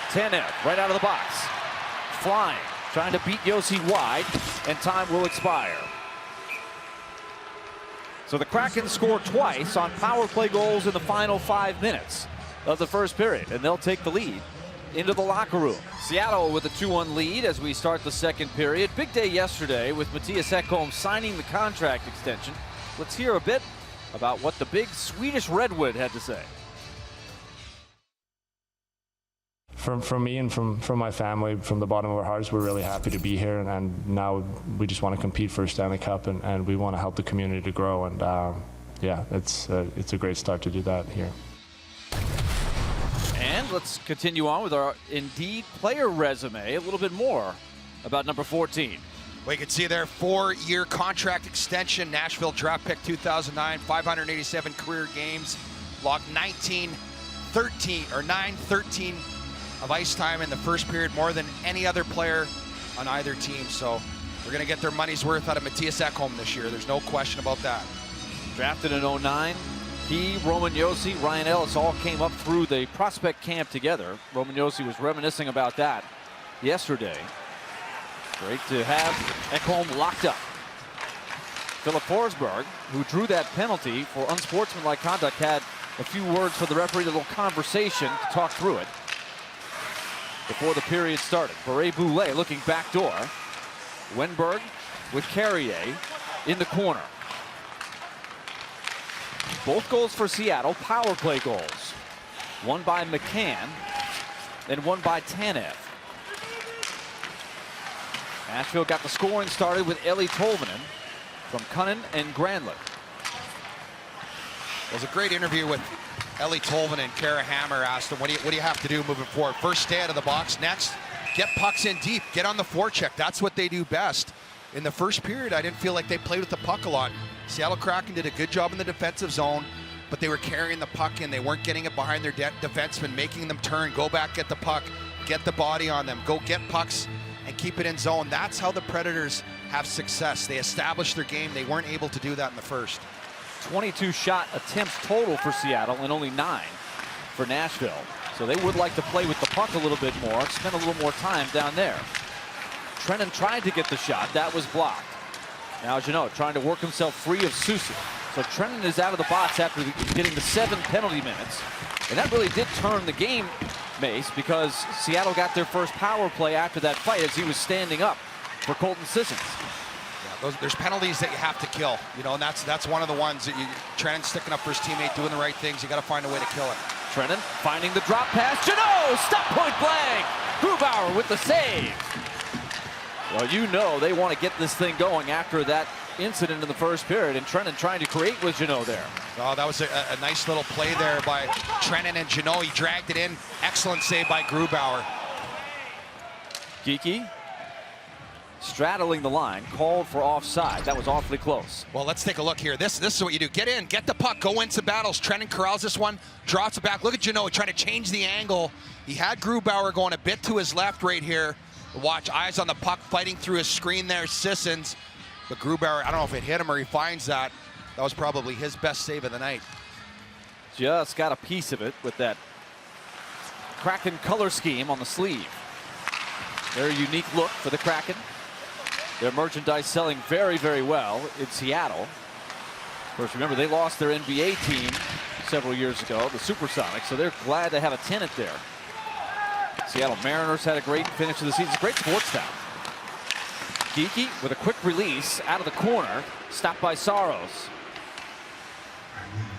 Tanev right out of the box. Flying. Trying to beat Josi wide, and time will expire. So the Kraken score twice on power play goals in the final 5 minutes of the first period, and they'll take the lead into the locker room. Seattle with a 2-1 lead as we start the second period. Big day yesterday with Mattias Ekholm signing the contract extension. Let's hear a bit about what the big Swedish Redwood had to say. From me and from my family, from the bottom of our hearts, we're really happy to be here, and now we just want to compete for a Stanley Cup, and we want to help the community to grow, and yeah, it's a great start to do that here. And let's continue on with our Indeed player resume, a little bit more about number 14. Well, you can see there, 4-year contract extension, Nashville draft pick 2009, 587 career games, logged 9-13 of ice time in the first period, more than any other player on either team. So we're going to get their money's worth out of Mattias Ekholm this year. There's no question about that. Drafted in 09. He, Roman Josi, Ryan Ellis all came up through the prospect camp together. Roman Josi was reminiscing about that yesterday. Great to have Ekholm locked up. Philip Forsberg, who drew that penalty for unsportsmanlike conduct, had a few words for the referee, a little conversation to talk through it before the period started. Beret-Boulet looking backdoor. Wenberg with Carrier in the corner. Both goals for Seattle, power play goals. One by McCann and one by Tanev. Nashville got the scoring started with Eli Tolvanen from Cunnin and Granlund. It was a great interview with Eli Tolvanen. Kara Hammer asked him, what do you have to do moving forward? First, stay out of the box. Next, get pucks in deep. Get on the forecheck. That's what they do best. In the first period, I didn't feel like they played with the puck a lot. Seattle Kraken did a good job in the defensive zone, but they were carrying the puck in. They weren't getting it behind their defensemen, making them turn, go back, get the puck, get the body on them, go get pucks and keep it in zone. That's how the Predators have success. They established their game. They weren't able to do that in the first. 22 shot attempts total for Seattle and only 9 for Nashville. So they would like to play with the puck a little bit more, spend a little more time down there. Trennan tried to get the shot. That was blocked. Now, as you know, trying to work himself free of Soucy. So Trennan is out of the box after getting the 7 penalty minutes. And that really did turn the game, Mace, because Seattle got their first power play after that fight as he was standing up for Colton Sissons. There's penalties that you have to kill, you know, and that's one of the ones that Trennan sticking up for his teammate, doing the right things. You got to find a way to kill it. Trennan finding the drop pass. Janot, stop point blank. Grubauer with the save. Well, you know they want to get this thing going after that incident in the first period, and Trennan trying to create with Jeannot there. Oh, that was a nice little play there by Trennan and Jeannot. He dragged it in. Excellent save by Grubauer. Geekie straddling the line, called for offside. That was awfully close. Well, let's take a look here. This is what you do. Get in, get the puck, go into battles. Trennan corrals this one, drops it back. Look at Jeannot trying to change the angle. He had Grubauer going a bit to his left right here. Watch, eyes on the puck, fighting through his screen there, Sissons. But Grubauer, I don't know if it hit him or he finds that. That was probably his best save of the night. Just got a piece of it with that Kraken color scheme on the sleeve. Very unique look for the Kraken. Their merchandise selling very, very well in Seattle. Of course, remember, they lost their NBA team several years ago, the Supersonics, so they're glad to have a tenant there. Seattle Mariners had a great finish of the season. It's a great sports town. Geekie with a quick release out of the corner, stopped by Saros.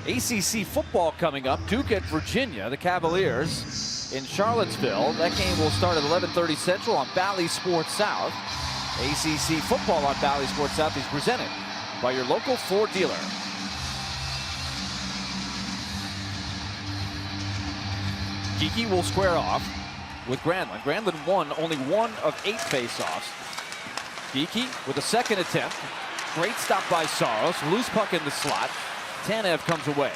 ACC football coming up. Duke at Virginia, the Cavaliers in Charlottesville. That game will start at 11:30 Central on Bally Sports South. ACC football on Bally Sports South is presented by your local Ford dealer. Geekie will square off with Granlund. Granlund won only 1 of 8 faceoffs. Geekie with a second attempt. Great stop by Saros. Loose puck in the slot. Tanev comes away.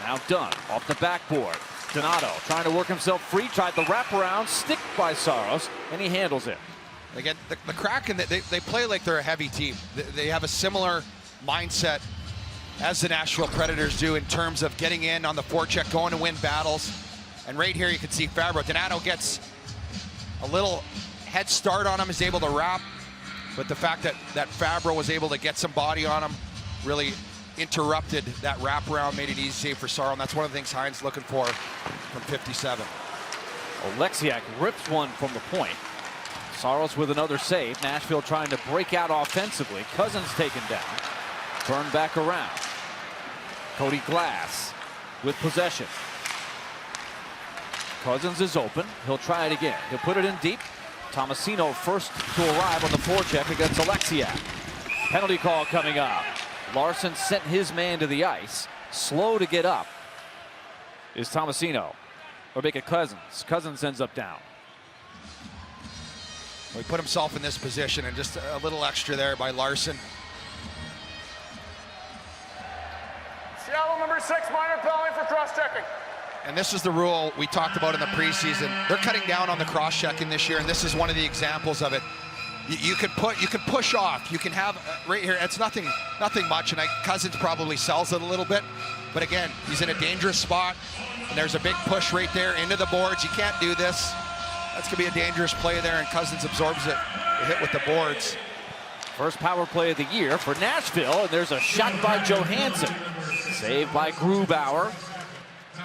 Now Dunn off the backboard. Donato trying to work himself free. Tried the wraparound. Stick by Saros, and he handles it. Again, the Kraken, they play like they're a heavy team. They have a similar mindset as the Nashville Predators do in terms of getting in on the forecheck, going to win battles. And right here you can see Fabro. Donato gets a little head start on him, is able to wrap. But the fact that Fabro was able to get some body on him really interrupted that wraparound, made it easy save for Saros. And that's one of the things Hines looking for from 57. Oleksiak rips one from the point. Saros with another save. Nashville trying to break out offensively. Cousins taken down. Turned back around. Cody Glass with possession. Cousins is open. He'll try it again. He'll put it in deep. Tomasino first to arrive on the forecheck against Oleksiak. Penalty call coming up. Larson sent his man to the ice. Slow to get up is Tomasino. Or make it Cousins. Cousins ends up down. He put himself in this position, and just a little extra there by Larson. Seattle number 6, minor penalty for cross-checking. And this is the rule we talked about in the preseason. They're cutting down on the cross-checking this year, and this is one of the examples of it. You can push off. You can have right here. It's nothing much, and Cousins probably sells it a little bit. But again, he's in a dangerous spot, and there's a big push right there into the boards. You can't do this. That's going to be a dangerous play there, and Cousins absorbs it. A hit with the boards. First power play of the year for Nashville, and there's a shot by Johansson. Saved by Grubauer.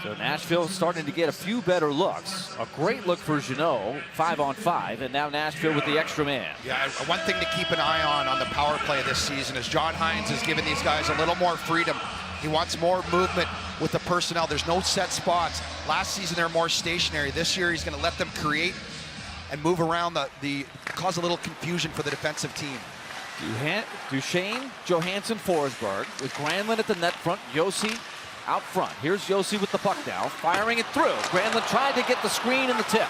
So Nashville starting to get a few better looks. A great look for Jeannot, 5-on-5, and now Nashville with the extra man. Yeah, one thing to keep an eye on the power play this season is John Hines has given these guys a little more freedom. He wants more movement with the personnel. There's no set spots. Last season they're more stationary. This year he's going to let them create and move around cause a little confusion for the defensive team. Duchesne, Johansson, Forsberg with Granlund at the net front. Josi out front. Here's Josi with the puck now, firing it through. Granlund tried to get the screen in the tip.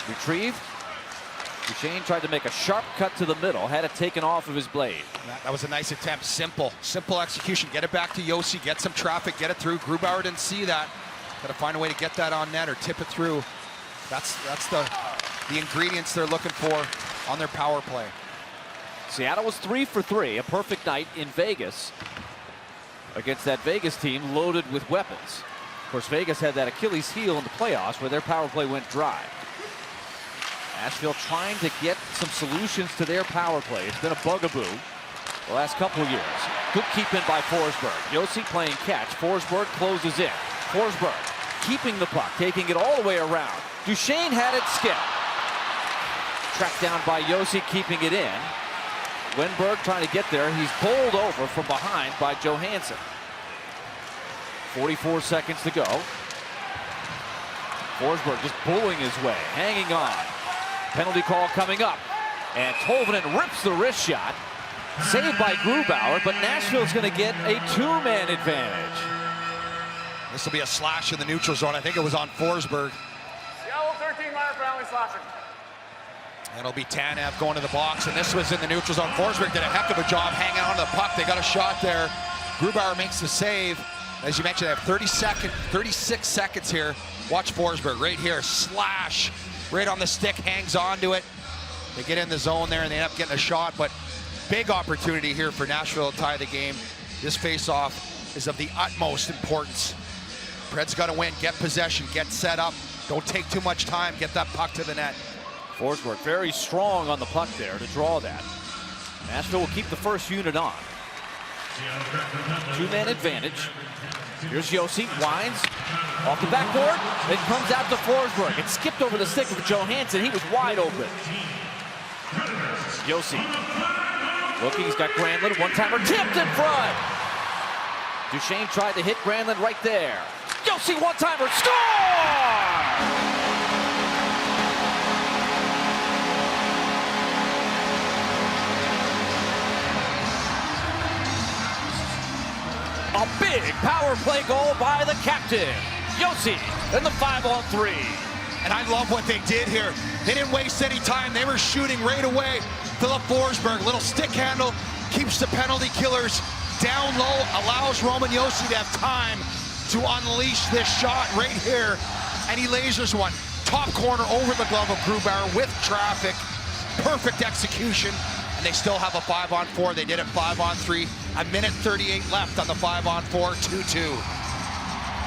Retrieved. Duchesne tried to make a sharp cut to the middle, had it taken off of his blade. That was a nice attempt. Simple execution. Get it back to Josi, get some traffic, get it through. Grubauer didn't see that. Got to find a way to get that on net or tip it through. That's the ingredients they're looking for on their power play. Seattle was 3 for 3, a perfect night in Vegas against that Vegas team loaded with weapons. Of course, Vegas had that Achilles heel in the playoffs where their power play went dry. Nashville trying to get some solutions to their power play. It's been a bugaboo the last couple of years. Good keep in by Forsberg. Josi playing catch. Forsberg closes in. Forsberg keeping the puck, taking it all the way around. Duchesne had it skipped. Tracked down by Josi, keeping it in. Wenberg trying to get there. He's bowled over from behind by Johansson. 44 seconds to go. Forsberg just bullying his way, hanging on. Penalty call coming up. And Tolvanen rips the wrist shot. Saved by Grubauer, but Nashville's going to get a two-man advantage. This will be a slash in the neutral zone. I think it was on Forsberg. Seattle 13, minor penalty slashing. It'll be Tanev going to the box, and this was in the neutral zone. Forsberg did a heck of a job hanging on to the puck. They got a shot there. Grubauer makes the save. As you mentioned, they have 36 seconds here. Watch Forsberg right here. Slash right on the stick, hangs on to it. They get in the zone there, and they end up getting a shot, but big opportunity here for Nashville to tie the game. This face-off is of the utmost importance. Preds got to win, get possession, get set up. Don't take too much time, get that puck to the net. Forsberg very strong on the puck there to draw that. Nashville will keep the first unit on. Two-man advantage. Here's Josi, winds off the backboard. It comes out to Forsberg. It skipped over the stick of Johansson. He was wide open. Josi looking, he's got Granlund. One-timer tipped in front. Duchesne tried to hit Granlund right there. Josi, one-timer, score! A big power play goal by the captain, Josi, in the 5-on-3. And I love what they did here. They didn't waste any time. They were shooting right away. Philip Forsberg, little stick handle, keeps the penalty killers down low, allows Roman Josi to have time to unleash this shot right here. And he lasers one. Top corner over the glove of Grubauer with traffic. Perfect execution. And they still have a 5-on-4. They did it 5-on-3. A minute 38 left on the 5-on-4, 2-2.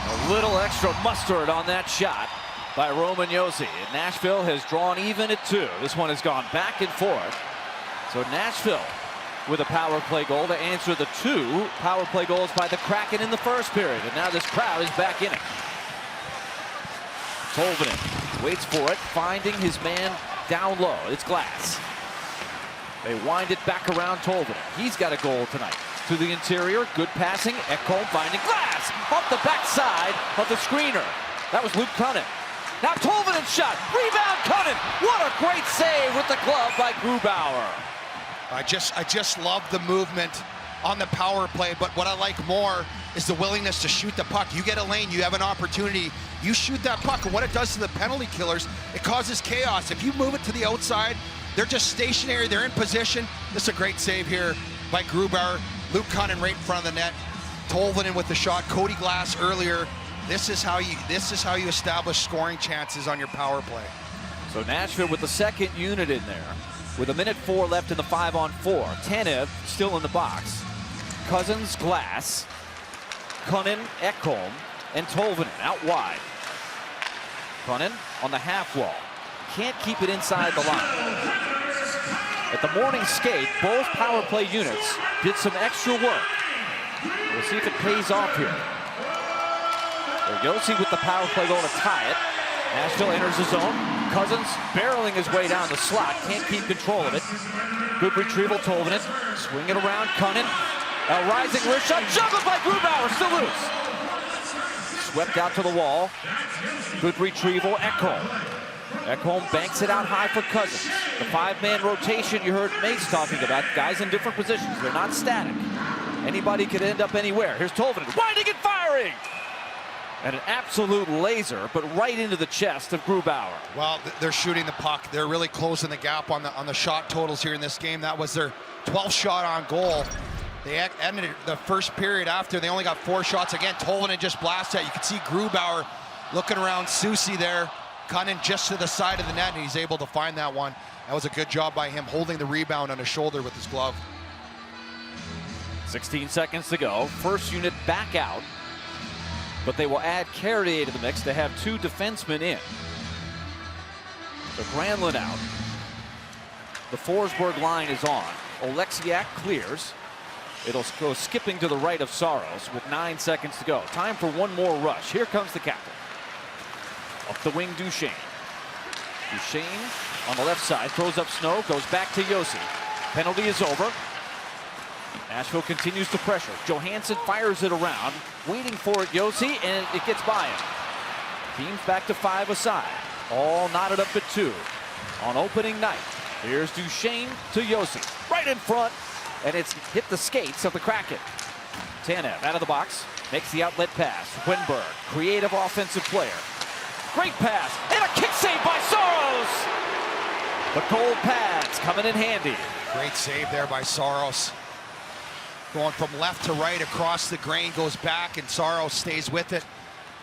A little extra mustard on that shot by Roman Josi. And Nashville has drawn even at 2. This one has gone back and forth. So Nashville with a power play goal to answer the 2 power play goals by the Kraken in the first period. And now this crowd is back in it. Tolvanen waits for it, finding his man down low. It's Glass. They wind it back around Tolvanen. He's got a goal tonight. To the interior, good passing. Ekholm finding Glass off the backside of the screener. That was Luke Kunin. Now Tolvanen's shot. Rebound Kunin. What a great save with the glove by Grubauer. I just love the movement on the power play, but what I like more is the willingness to shoot the puck. You get a lane, you have an opportunity, you shoot that puck, and what it does to the penalty killers, it causes chaos. If you move it to the outside, they're just stationary, they're in position. This is a great save here by Grubauer. Luke Kunin right in front of the net. Tolvanen with the shot, Cody Glass earlier. This is how you establish scoring chances on your power play. So Nashville with the second unit in there. With 1:04 left in the 5-on-4. Tanev still in the box. Cousins, Glass, Kunin, Ekholm, and Tolvanen out wide. Kunin on the half wall. Can't keep it inside the line. At the morning skate, both power play units did some extra work. We'll see if it pays off here. Josi with the power play goal to tie it. Nashville enters the zone. Cousins barreling his way down the slot. Can't keep control of it. Good retrieval, Tolvanen. Swing it around, Kunin. A rising wrist shot. Juggled by Grubauer. Still loose. Swept out to the wall. Good retrieval, Ekholm. Ekholm banks it out high for Cousins. The 5-man rotation you heard Mace talking about. Guys in different positions. They're not static. Anybody could end up anywhere. Here's Tolvanen. Winding and firing. And an absolute laser, but right into the chest of Grubauer. Well, they're shooting the puck. They're really closing the gap on the shot totals here in this game. That was their 12th shot on goal. They ended the first period after. They only got 4 shots. Again, Tolvanen just blasted. You can see Grubauer looking around Susie there. Kunin just to the side of the net, and he's able to find that one. That was a good job by him holding the rebound on his shoulder with his glove. 16 seconds to go. First unit back out. But they will add Carrier to the mix to have 2 defensemen in. So Granlund out. The Forsberg line is on. Oleksiak clears. It'll go skipping to the right of Saros with 9 seconds to go. Time for one more rush. Here comes the captain. Up the wing, Duchesne. Duchesne on the left side, throws up Snow, goes back to Josi. Penalty is over. Nashville continues to pressure. Johansson fires it around, waiting for it, Josi, and it gets by him. Teams back to 5 aside. All knotted up at 2 on opening night. Here's Duchesne to Josi. Right in front, and it's hit the skates of the Kraken. Tanev out of the box, makes the outlet pass. Wenberg, creative offensive player. Great pass, and a kick save by Saros! The cold pads coming in handy. Great save there by Saros. Going from left to right across the grain, goes back, and Saros stays with it.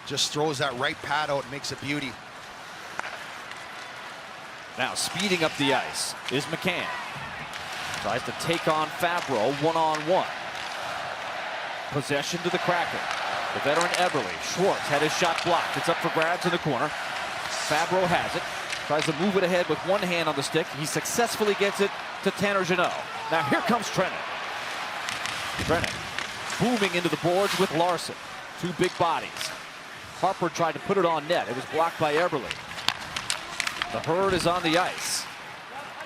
Just throws that right pad out and makes a beauty. Now speeding up the ice is McCann. Tries to take on Fabro one-on-one. Possession to the Kraken. The veteran Eberle. Schwartz had his shot blocked. It's up for grabs in the corner. Fabro has it. Tries to move it ahead with one hand on the stick. He successfully gets it to Tanner Jeannot. Now here comes Trenin. Trenin booming into the boards with Larson. Two big bodies. Harper tried to put it on net. It was blocked by Eberle. The Herd is on the ice.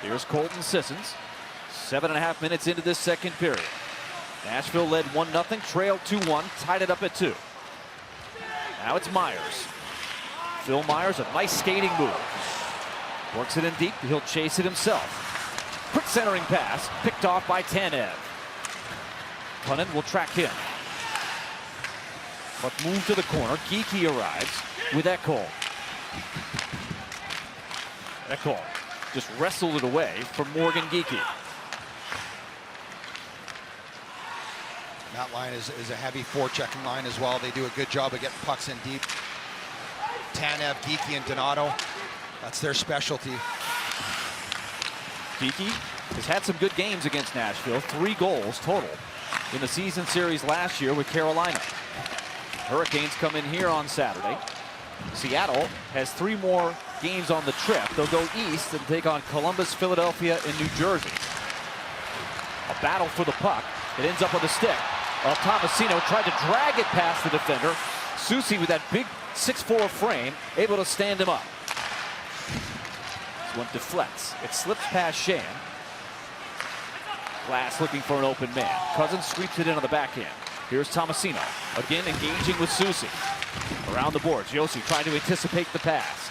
Here's Colton Sissons. 7.5 minutes into this second period. Nashville led 1-0, trailed 2-1, tied it up at 2. Now it's Myers. Phil Myers, a nice skating move. Works it in deep, he'll chase it himself. Quick centering pass, picked off by Tanev. Punnin will track him. But move to the corner, Geekie arrives with Ekholm. Ekholm just wrestled it away from Morgan Geekie. That line is a heavy forechecking line as well. They do a good job of getting pucks in deep. Tanev, Geekie, and Donato, that's their specialty. Geekie has had some good games against Nashville. 3 goals total in the season series last year with Carolina. Hurricanes come in here on Saturday. Seattle has 3 more games on the trip. They'll go east and take on Columbus, Philadelphia, and New Jersey. A battle for the puck. It ends up on the stick. Tomasino tried to drag it past the defender. Soucy with that big 6'4" frame, able to stand him up. This one deflects. It slips past Shan. Glass looking for an open man. Cousins sweeps it in on the backhand. Here's Tomasino, again engaging with Soucy. Around the boards, Josi trying to anticipate the pass.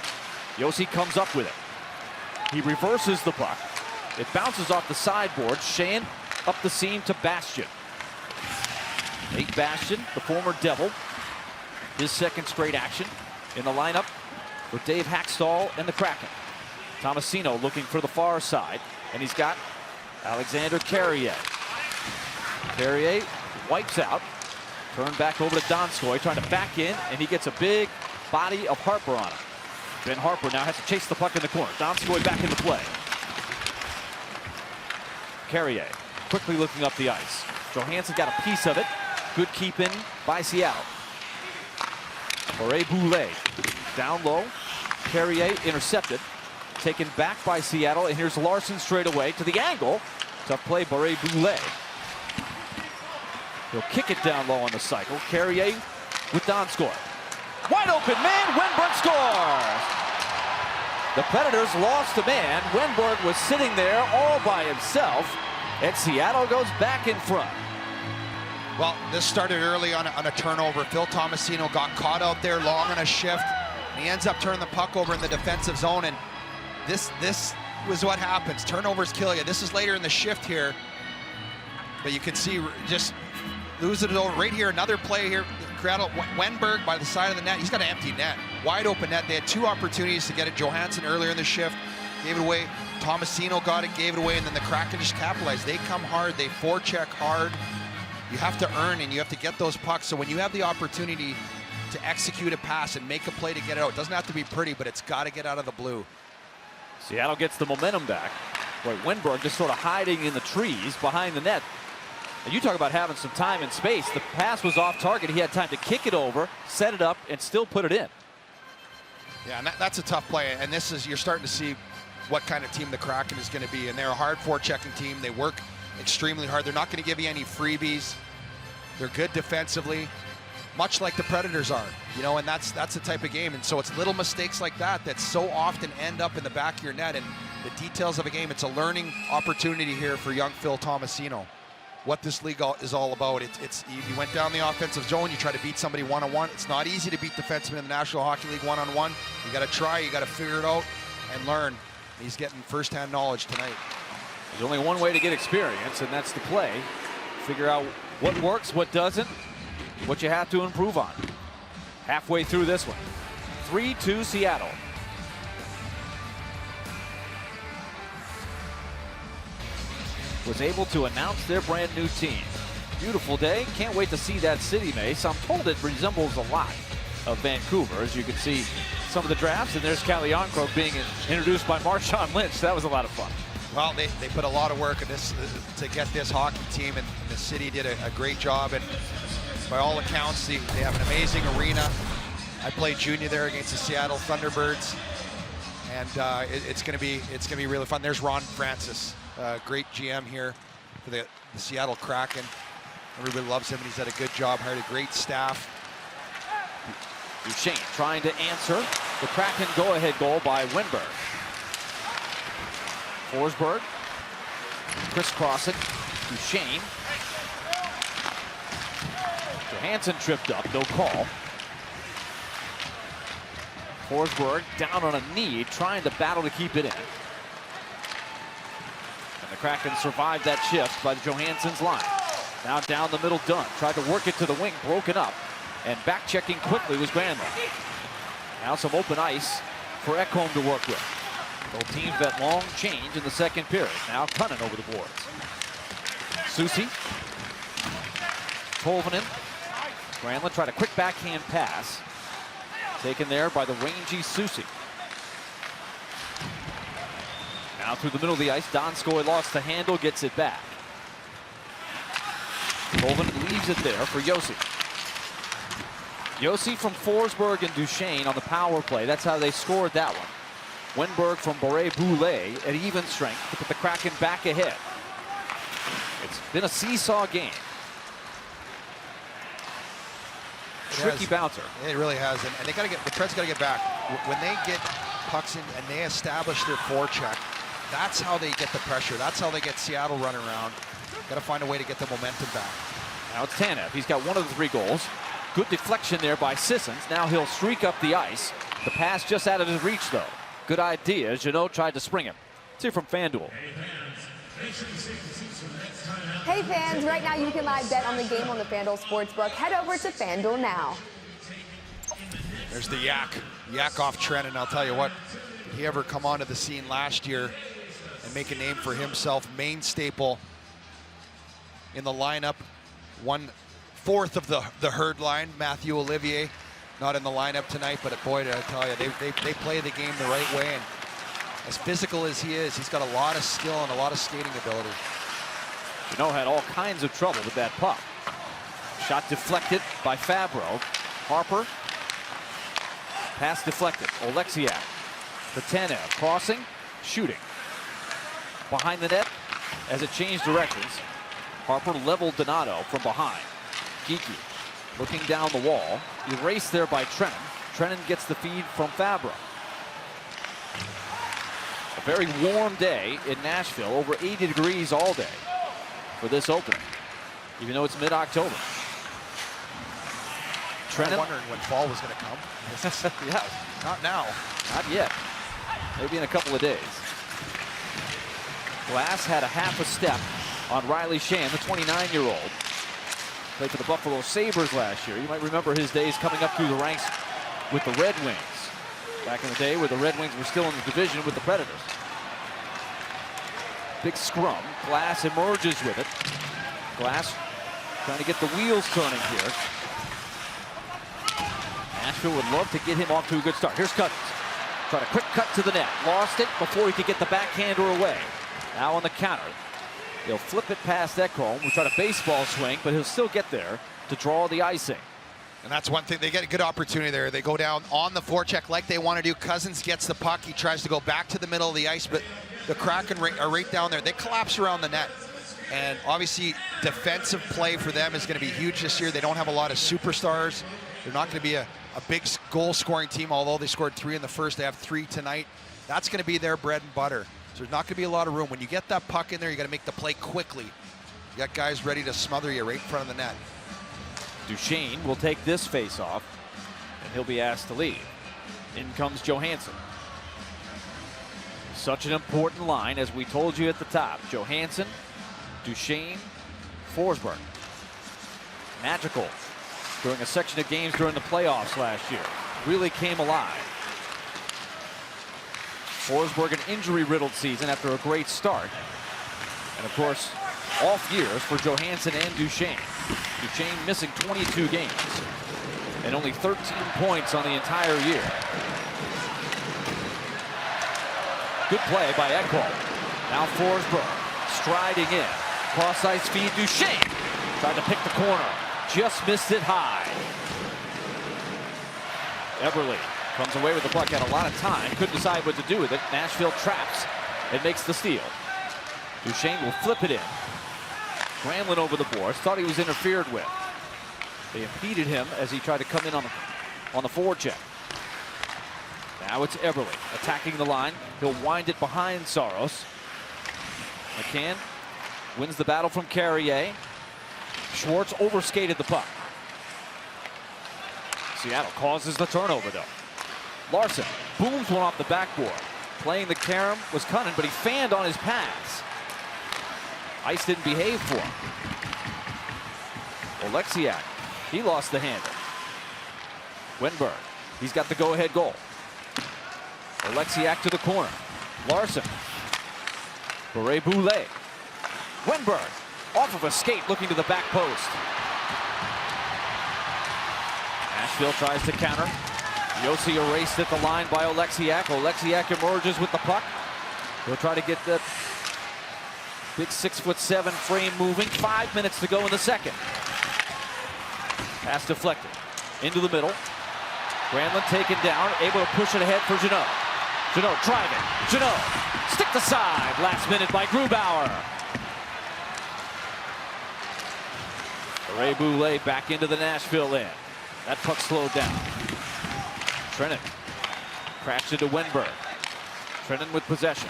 Josi comes up with it. He reverses the puck. It bounces off the sideboard. Shan up the seam to Bastian. Nate Bastian, the former Devil, his second straight action in the lineup for Dave Hackstall and the Kraken. Tomasino looking for the far side, and he's got Alexander Carrier. Carrier wipes out, turned back over to Donskoy, trying to back in, and he gets a big body of Harper on him. Ben Harper now has to chase the puck in the corner. Donskoy back into play. Carrier quickly looking up the ice. Johansson got a piece of it. Good keep in by Seattle. Boulet down low. Carrier intercepted. Taken back by Seattle, and here's Larson straight away to the angle. Tough play, Boulet. He'll kick it down low on the cycle. Carrier with Donskoy. Wide open man, Wenberg scores! The Predators lost a man. Wenberg was sitting there all by himself, and Seattle goes back in front. Well, this started early on a turnover. Phil Tomasino got caught out there long on a shift, and he ends up turning the puck over in the defensive zone, and this was what happens. Turnovers kill you. This is later in the shift here, but you can see just lose it over right here. Another play here. Wenberg by the side of the net. He's got an empty net. Wide open net. They had 2 opportunities to get it. Johansson earlier in the shift gave it away. Tomasino got it, gave it away, and then the Kraken just capitalized. They come hard. They forecheck hard. You have to earn and you have to get those pucks. So when you have the opportunity to execute a pass and make a play to get it out, it doesn't have to be pretty, but it's got to get out of the blue. Seattle gets the momentum back. Boy, Wenberg just sort of hiding in the trees behind the net. And you talk about having some time and space. The pass was off target. He had time to kick it over, set it up, and still put it in. Yeah, and that's a tough play. And this is, you're starting to see what kind of team the Kraken is going to be. And they're a hard forechecking team. They work extremely hard. They're not going to give you any freebies. They're good defensively, much like the Predators are, you know, and that's the type of game. And so it's little mistakes like that that so often end up in the back of your net, and the details of a game. It's a learning opportunity here for young Phil Tomasino. What this league is all about. It's you went down the offensive zone, you try to beat somebody one-on-one. It's not easy to beat defensemen in the National Hockey League one-on-one. You got to try, you got to figure it out and learn. He's getting first-hand knowledge tonight. There's only one way to get experience, and that's to play. Figure out what works, what doesn't, what you have to improve on. Halfway through this one. 3-2 Seattle. Was able to announce their brand new team. Beautiful day. Can't wait to see that city, Mace. I'm told it resembles a lot of Vancouver. As you can see some of the drafts, and there's Calle Jarnkrok being introduced by Marshawn Lynch. That was a lot of fun. Well, they put a lot of work in this to get this hockey team, and the city did a great job. And by all accounts, they have an amazing arena. I played junior there against the Seattle Thunderbirds, and it's going to be really fun. There's Ron Francis, great GM here for the Seattle Kraken. Everybody loves him, and he's had a good job. Hired a great staff. Duchesne trying to answer the Kraken go-ahead goal by Winberg. Forsberg crisscrossing. Duchesne. Johansson tripped up, no call. Forsberg down on a knee, trying to battle to keep it in. And the Kraken survived that shift by the Johansson's line. Now down the middle, Dunn tried to work it to the wing, broken up. And back checking quickly was Granlund. Now some open ice for Ekholm to work with. Both teams that long change in the second period. Now Cunnin over the boards. Soucy. Tolvanen. Granlund tried a quick backhand pass. Taken there by the rangy Soucy. Now through the middle of the ice, Donskoy lost the handle, gets it back. Tolvanen leaves it there for Josi. Josi from Forsberg and Duchesne on the power play. That's how they scored that one. Winberg from Boulet at even strength to put the Kraken back ahead. It's been a seesaw game. Tricky bouncer. It really has, and they got to get the Preds got to get back. When they get pucks in and they establish their forecheck, that's how they get the pressure. That's how they get Seattle running around. Got to find a way to get the momentum back. Now it's Tanev. He's got one of the 3 goals. Good deflection there by Sissons. Now he'll streak up the ice. The pass just out of his reach, though. Good idea. Jeannot tried to spring him. Let's hear from FanDuel. Hey fans, right now you can live bet on the game on the FanDuel Sportsbook. Head over to FanDuel now. There's the Yak off Trenton. I'll tell you what, did he ever come onto the scene last year and make a name for himself? Main staple in the lineup. 1/4 of the herd line. Matthew Olivier not in the lineup tonight, but boy, did I tell you, they play the game the right way. And as physical as he is, he's got a lot of skill and a lot of skating ability. Jeannot had all kinds of trouble with that puck. Shot deflected by Fabro. Harper. Pass deflected. Oleksiak. The Tanev crossing, shooting. Behind the net as it changed directions. Harper leveled Donato from behind. Geeky looking down the wall. Erased there by Trenton. Trenton gets the feed from Fabro. A very warm day in Nashville. Over 80 degrees all day for this opening, even though it's mid-October. Trenton wondering when fall was going to come. Yeah, not now. Not yet. Maybe in a couple of days. Glass had a half a step on Riley Shan, the 29-year-old. Played for the Buffalo Sabres last year. You might remember his days coming up through the ranks with the Red Wings. Back in the day where the Red Wings were still in the division with the Predators. Big scrum. Glass emerges with it. Glass trying to get the wheels turning here. Nashville would love to get him off to a good start. Here's Cousins. Trying a quick cut to the net. Lost it before he could get the backhander away. Now on the counter. He'll flip it past Ekholm. We'll try to baseball swing, but he'll still get there to draw the icing. And that's one thing. They get a good opportunity there. They go down on the forecheck like they want to do. Cousins gets the puck. He tries to go back to the middle of the ice, but the Kraken are right down there. They collapse around the net. And obviously, defensive play for them is going to be huge this year. They don't have a lot of superstars. They're not going to be a big goal-scoring team, although they scored 3 in the first. They have 3 tonight. That's going to be their bread and butter. So there's not going to be a lot of room. When you get that puck in there, you got to make the play quickly. You got guys ready to smother you right in front of the net. Duchesne will take this face-off, and he'll be asked to leave. In comes Johansson. Such an important line, as we told you at the top. Johansson, Duchesne, Forsberg. Magical during a section of games during the playoffs last year. Really came alive. Forsberg, an injury-riddled season after a great start. And of course, off years for Johansson and Duchesne. Duchesne missing 22 games and only 13 points on the entire year. Good play by Ekholm. Now Forsberg striding in. Cross-ice feed, Duchesne. Tried to pick the corner. Just missed it high. Eberle comes away with the puck, had a lot of time. Couldn't decide what to do with it. Nashville traps and makes the steal. Duchesne will flip it in. Granlund over the boards. Thought he was interfered with. They impeded him as he tried to come in on the forward check. Now it's Eberle attacking the line. He'll wind it behind Saros. McCann wins the battle from Carrier. Schwartz overskated the puck. Seattle causes the turnover though. Larson booms one off the backboard. Playing the carom was Cunnin, but he fanned on his pass. Ice didn't behave for him. Oleksiak, he lost the handle. Wenberg, he's got the go-ahead goal. Oleksiak to the corner. Larson. Bure-Boulet. Wenberg off of a skate looking to the back post. Nashville tries to counter. Yossi erased at the line by Oleksiak. Oleksiak emerges with the puck. He'll try to get the big 6'7" frame moving. 5 minutes to go in the second. Pass deflected. Into the middle. Granlund taken down. Able to push it ahead for Jeannot. Jeannot driving. Jeannot stick to side. Last minute by Grubauer. Bure-Boulet back into the Nashville end. That puck slowed down. Trennan crashed into Wenberg. Trennan with possession.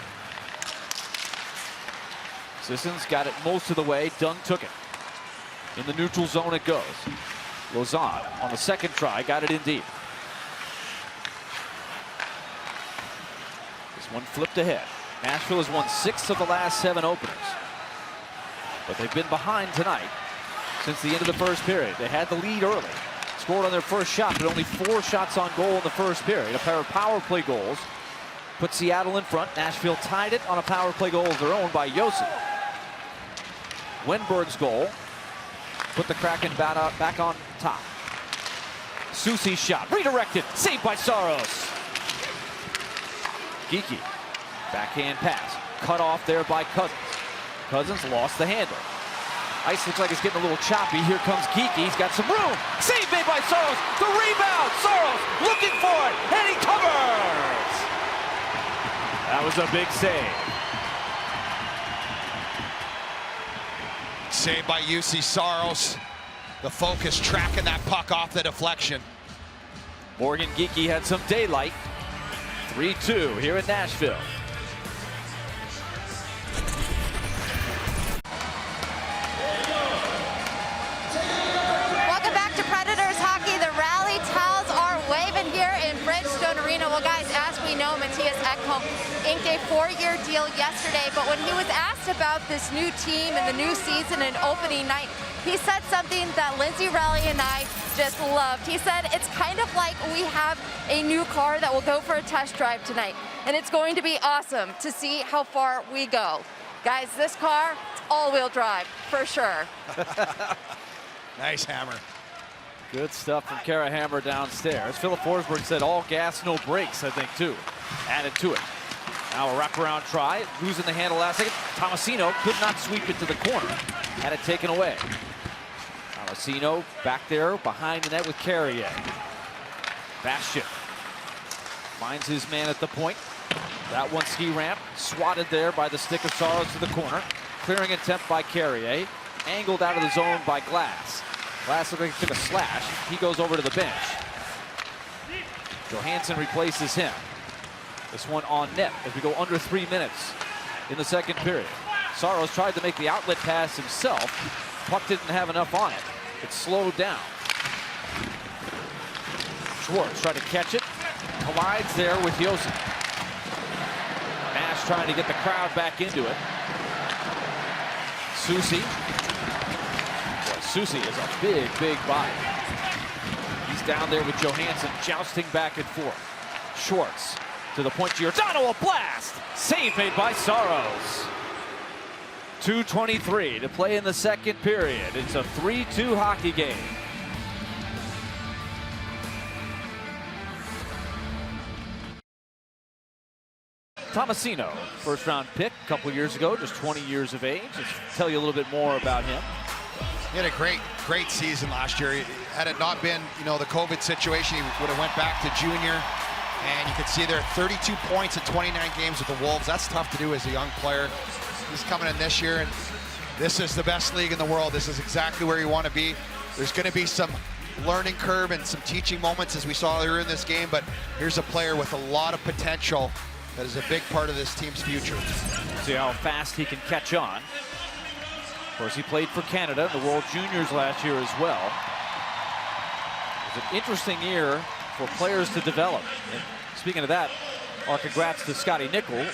Sissons got it most of the way. Dunn took it. In the neutral zone it goes. Lausanne on the second try got it in deep. This one flipped ahead. Nashville has won 6 of the last 7 openers. But they've been behind tonight since the end of the first period. They had the lead early. Scored on their first shot, but only 4 shots on goal in the first period. A pair of power play goals put Seattle in front. Nashville tied it on a power play goal of their own by Yossi. Wenberg's goal put the Kraken back on top. Soucy's shot, redirected, saved by Saros. Geekie, backhand pass, cut off there by Cousins. Cousins lost the handle. Ice looks like it's getting a little choppy. Here comes Geekie. He's got some room. Save made by Saros. The rebound. Saros looking for it. And he covers. That was a big save. Saved by Juuse Saros. The focus tracking that puck off the deflection. Morgan Geekie had some daylight. 3-2 here in Nashville. Inked a 4-year deal yesterday, but when he was asked about this new team and the new season and opening night, he said something that Lindsay Raleigh and I just loved. He said, it's kind of like we have a new car that will go for a test drive tonight, and it's going to be awesome to see how far we go. Guys, this car, it's all-wheel drive, for sure. Nice hammer. Good stuff from Kara Hammer downstairs. Philip Forsberg said all gas, no brakes, I think, too. Added to it. Now a wraparound try, losing the handle last second. Tomasino could not sweep it to the corner. Had it taken away. Tomasino back there behind the net with Carrier. Bastian finds his man at the point. That one ski ramp, swatted there by the stick of Saros to the corner. Clearing attempt by Carrier. Angled out of the zone by Glass. Glass looked like he took a slash. He goes over to the bench. Johansson replaces him. This one on net as we go under 3 minutes in the second period. Saros tried to make the outlet pass himself. Puck didn't have enough on it. It slowed down. Schwartz tried to catch it. Collides there with Yossi. Nash trying to get the crowd back into it. Soucy. Boy, Soucy is a big, big body. He's down there with Johansson, jousting back and forth. Schwartz to the point. Giordano, a blast! Save made by Saros. 2:23 to play in the second period. It's a 3-2 hockey game. Tomasino, first-round pick a couple years ago, just 20 years of age. Let's tell you a little bit more about him. He had a great season last year. Had it not been, the COVID situation, he would have went back to junior. And you can see there 32 points in 29 games with the Wolves. That's tough to do as a young player. He's coming in this year, and this is the best league in the world. This is exactly where you want to be. There's going to be some learning curve and some teaching moments as we saw earlier in this game, but here's a player with a lot of potential that is a big part of this team's future. See how fast he can catch on. Of course, he played for Canada in the World Juniors last year as well. It was an interesting year for players to develop. And speaking of that, our congrats to Scotty Nickel,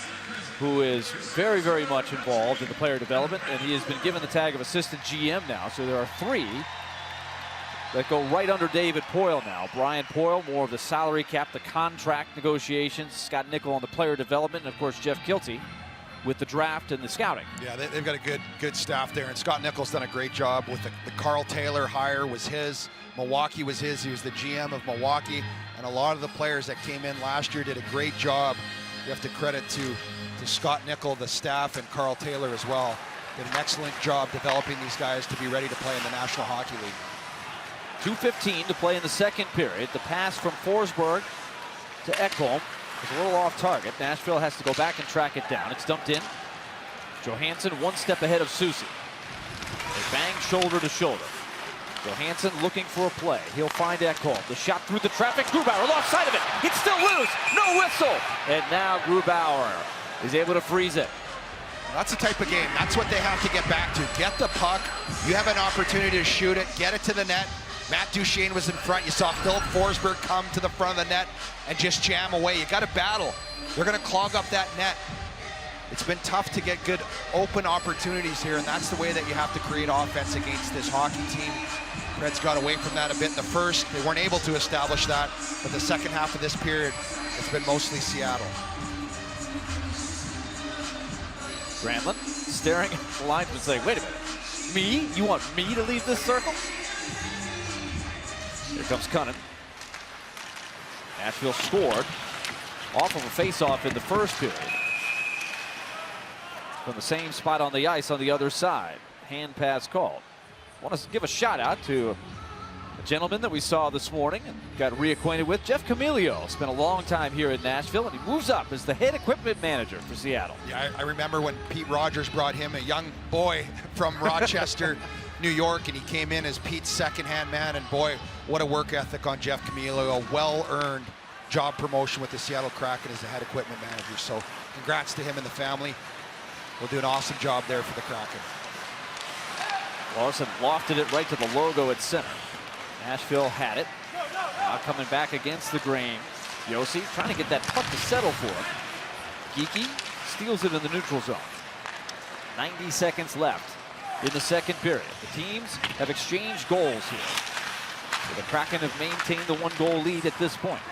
who is very, very much involved in the player development, and he has been given the tag of assistant GM now. So there are 3 that go right under David Poile now. Brian Poile, more of the salary cap, the contract negotiations. Scott Nickel on the player development, and of course Jeff Kilty with the draft and the scouting. Yeah, they've got a good staff there, and Scott Nickel's done a great job with the Carl Taylor hire was his. Milwaukee was his. He was the GM of Milwaukee, and a lot of the players that came in last year did a great job. You have to credit to Scott Nickel, the staff, and Carl Taylor as well. Did an excellent job developing these guys to be ready to play in the National Hockey League. 2:15 to play in the second period. The pass from Forsberg to Ekholm is a little off target. Nashville has to go back and track it down. It's dumped in. Johansson 1 step ahead of Soucy. They bang shoulder to shoulder. Johansson looking for a play. He'll find Ekholm. The shot through the traffic. Grubauer lost sight of it. It's still loose. No whistle. And now Grubauer is able to freeze it. That's the type of game. That's what they have to get back to. Get the puck. You have an opportunity to shoot it. Get it to the net. Matt Duchene was in front. You saw Philip Forsberg come to the front of the net and just jam away. You got to battle. They're going to clog up that net. It's been tough to get good open opportunities here, and that's the way that you have to create offense against this hockey team. Preds got away from that a bit in the first. They weren't able to establish that, but the second half of this period, it's been mostly Seattle. Granlund staring at the linesman saying, wait a minute, me? You want me to leave this circle? Here comes Cunnin. Nashville scored off of a face-off in the first period. From the same spot on the ice on the other side. Hand pass called. I want to give a shout out to a gentleman that we saw this morning and got reacquainted with. Jeff Camilio spent a long time here in Nashville, and he moves up as the head equipment manager for Seattle. Yeah, I remember when Pete Rogers brought him, a young boy from Rochester, New York, and he came in as Pete's second-hand man, and boy, what a work ethic on Jeff Camillo. A well-earned job promotion with the Seattle Kraken as the head equipment manager. So congrats to him and the family. We'll do an awesome job there for the Kraken. Larson lofted it right to the logo at center. Nashville had it. Now coming back against the grain. Josi trying to get that puck to settle for him. Geekie steals it in the neutral zone. 90 seconds left in the second period. The teams have exchanged goals here. So the Kraken have maintained the 1-goal lead at this point.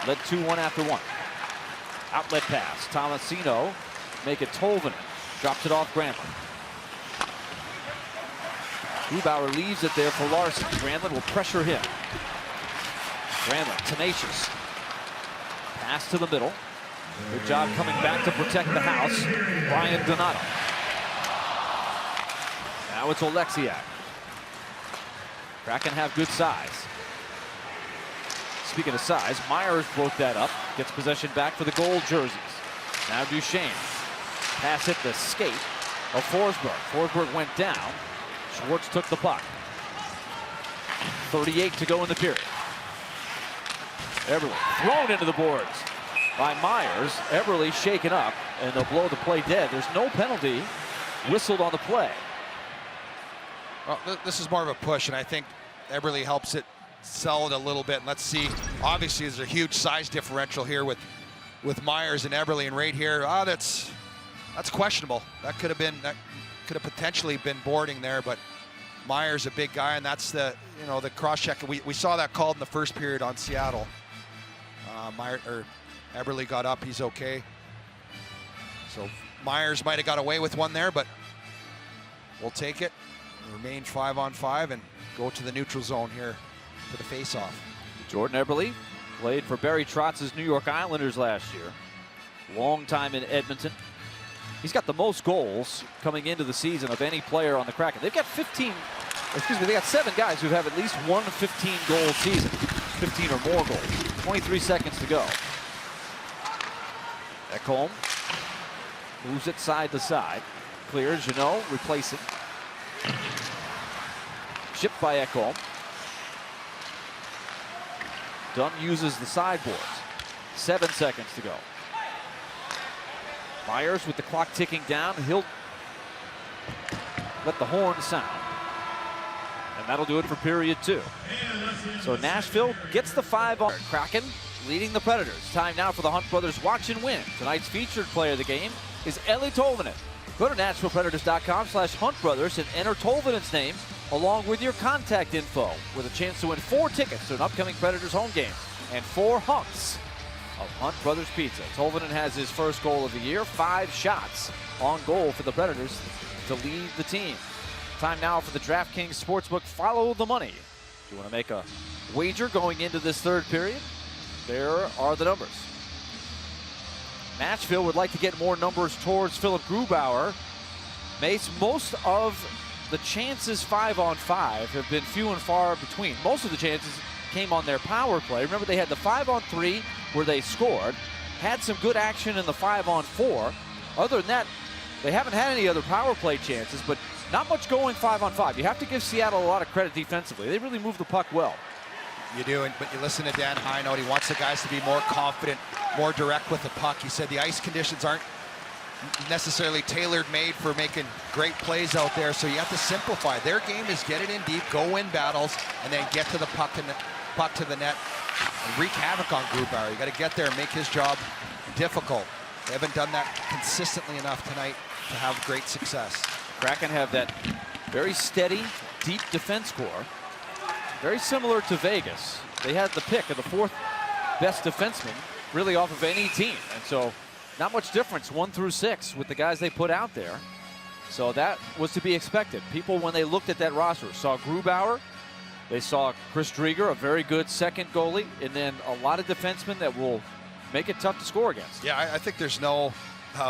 Led 2-1 after 1. Outlet pass. Tomasino make it Tolvanen. Drops it off Granlund. Grubauer leaves it there for Larson. Granlund will pressure him. Granlund, tenacious. Pass to the middle. Good job coming back to protect the house. Brian Donato. Now it's Oleksiak. Kraken have good size. Speaking of size, Myers broke that up. Gets possession back for the gold jerseys. Now Duchene. Pass hit the skate of Forsberg. Forsberg went down. Schwartz took the puck. 38 to go in the period. Eberle thrown into the boards by Myers. Eberle shaken up, and they'll blow the play dead. There's no penalty whistled on the play. Well, this is more of a push, and I think Eberle helps it sell it a little bit. And let's see. Obviously, there's a huge size differential here with Myers and Eberle, and right here, that's That's questionable. That could have potentially been boarding there, but Myers a big guy, and that's the the cross check. We saw that called in the first period on Seattle. Eberle got up, he's okay. So Myers might have got away with one there, but we'll take it. Remain 5-on-5 and go to the neutral zone here for the face-off. Jordan Eberle played for Barry Trotz's New York Islanders last year. Long time in Edmonton. He's got the most goals coming into the season of any player on the Kraken. They've got 7 guys who have at least one 15-goal season. 15 or more goals. 23 seconds to go. Ekholm moves it side to side. Clears, Jeannot replacing. Shipped by Ekholm. Dunn uses the sideboards. 7 seconds to go. Myers with the clock ticking down. He'll let the horn sound. And that'll do it for period 2. So Nashville gets the 5 on. Kraken leading the Predators. Time now for the Hunt Brothers Watch and Win. Tonight's featured player of the game is Eeli Tolvanen. Go to NashvillePredators.com/HuntBrothers and enter Tolvanen's name along with your contact info with a chance to win 4 tickets to an upcoming Predators home game and 4 hunks of Hunt Brothers Pizza. Tolvanen has his first goal of the year, 5 shots on goal for the Predators to lead the team. Time now for the DraftKings Sportsbook Follow the Money. If you want to make a wager going into this third period, there are the numbers. Nashville would like to get more numbers towards Philip Grubauer. Mace, most of the chances 5-on-5 have been few and far between. Most of the chances came on their power play. Remember, they had the 5-on-3 where they scored, had some good action in the 5-on-4. Other than that, they haven't had any other power play chances, but not much going 5-on-5. You have to give Seattle a lot of credit defensively. They really moved the puck well. You do, but you listen to Dan Hinote. He wants the guys to be more confident, more direct with the puck. He said the ice conditions aren't necessarily tailor-made for making great plays out there, so you have to simplify. Their game is get it in deep, go win battles, and then get to the puck to the net and wreak havoc on Grubauer. You got to get there and make his job difficult. They haven't done that consistently enough tonight to have great success. Kraken have that very steady, deep defense core. Very similar to Vegas. They had the pick of the 4th best defenseman really off of any team. And so not much difference 1 through 6 with the guys they put out there. So that was to be expected. People, when they looked at that roster, saw Grubauer. They saw Chris Driedger, a very good second goalie, and then a lot of defensemen that will make it tough to score against. Yeah, I think there's no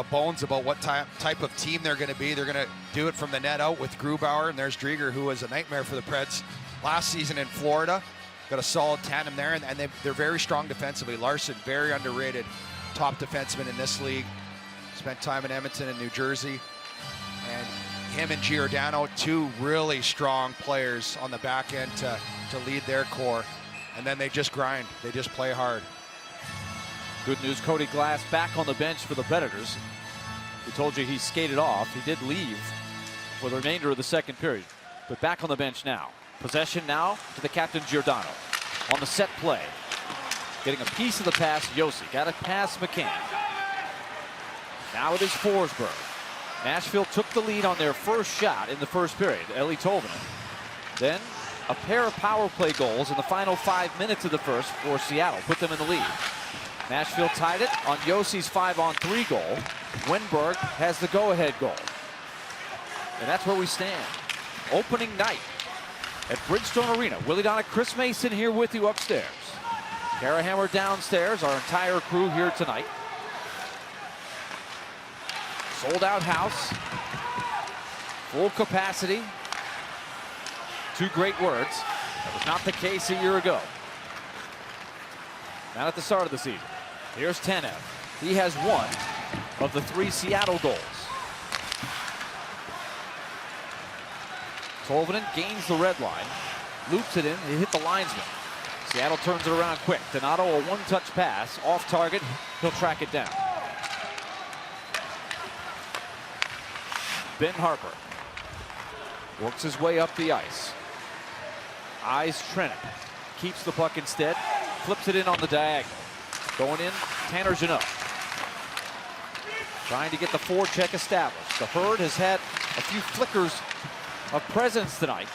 bones about what type of team they're going to be. They're going to do it from the net out with Grubauer, and there's Driedger, who was a nightmare for the Preds last season in Florida. Got a solid tandem there, and they're very strong defensively. Larson, very underrated top defenseman in this league. Spent time in Edmonton and New Jersey. And him and Giordano, 2 really strong players on the back end to lead their core. And then they just grind. They just play hard. Good news, Cody Glass back on the bench for the Predators. We told you he skated off. He did leave for the remainder of the second period, but back on the bench now. Possession now to the captain, Giordano. On the set play. Getting a piece of the pass, Josi. Got it past McCann. Now it is Forsberg. Nashville took the lead on their first shot in the first period, Eeli Tolvanen. Then a pair of power play goals in the final 5 minutes of the first for Seattle. Put them in the lead. Nashville tied it on Josi's 5-on-3 goal. Wenberg has the go-ahead goal. And that's where we stand. Opening night at Bridgestone Arena. Willie Donna, Chris Mason here with you upstairs. Kara Hammer downstairs, our entire crew here tonight. Sold out house. Full capacity. 2 great words. That was not the case a year ago. Not at the start of the season. Here's Tanev. He has 1 of the 3 Seattle goals. Tolvanen gains the red line, loops it in, he hit the linesman. Seattle turns it around quick. Donato, a 1-touch pass, off target, he'll track it down. Ben Harper works his way up the ice. Eyes Trenet, keeps the puck instead, flips it in on the diagonal. Going in, Tanner Jeannot. trying to get the forecheck established. The Herd has had a few flickers of presence tonight.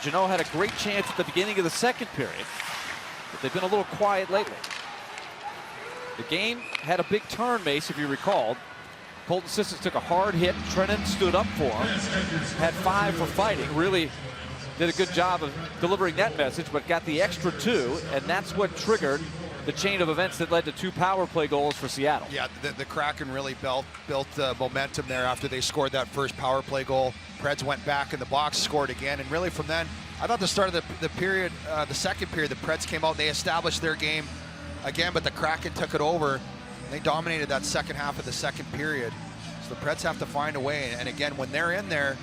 Jeannot had a great chance at the beginning of the second period, but they've been a little quiet lately. The game had a big turn, Mace, if you recall. Colton Sissons took a hard hit. Trennan stood up for him. Had 5 for fighting. Really did a good job of delivering that message, but got the extra 2, and that's what triggered the chain of events that led to 2 power play goals for Seattle. Yeah, the Kraken really built momentum there after they scored that first power play goal. Preds went back in the box, scored again, and really from then, I thought the start of the period, the second period, the Preds came out, they established their game again, but the Kraken took it over. They dominated that second half of the second period. So the Preds have to find a way, and again, when they're in there,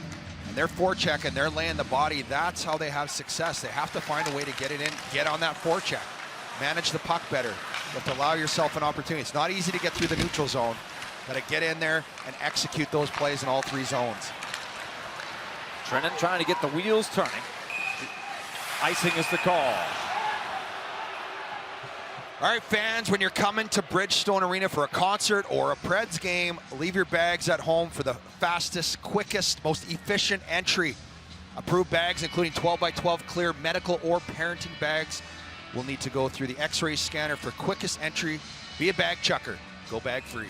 and they're forechecking, they're laying the body, that's how they have success. They have to find a way to get it in, get on that forecheck. Manage the puck better. You have to allow yourself an opportunity. It's not easy to get through the neutral zone. Got to get in there and execute those plays in all 3 zones. Trennan trying to get the wheels turning. Icing is the call. All right, fans, when you're coming to Bridgestone Arena for a concert or a Preds game, leave your bags at home for the fastest, quickest, most efficient entry. Approved bags, including 12x12 clear medical or parenting bags, will need to go through the X-ray scanner for quickest entry. Be a bag chucker. Go bag free.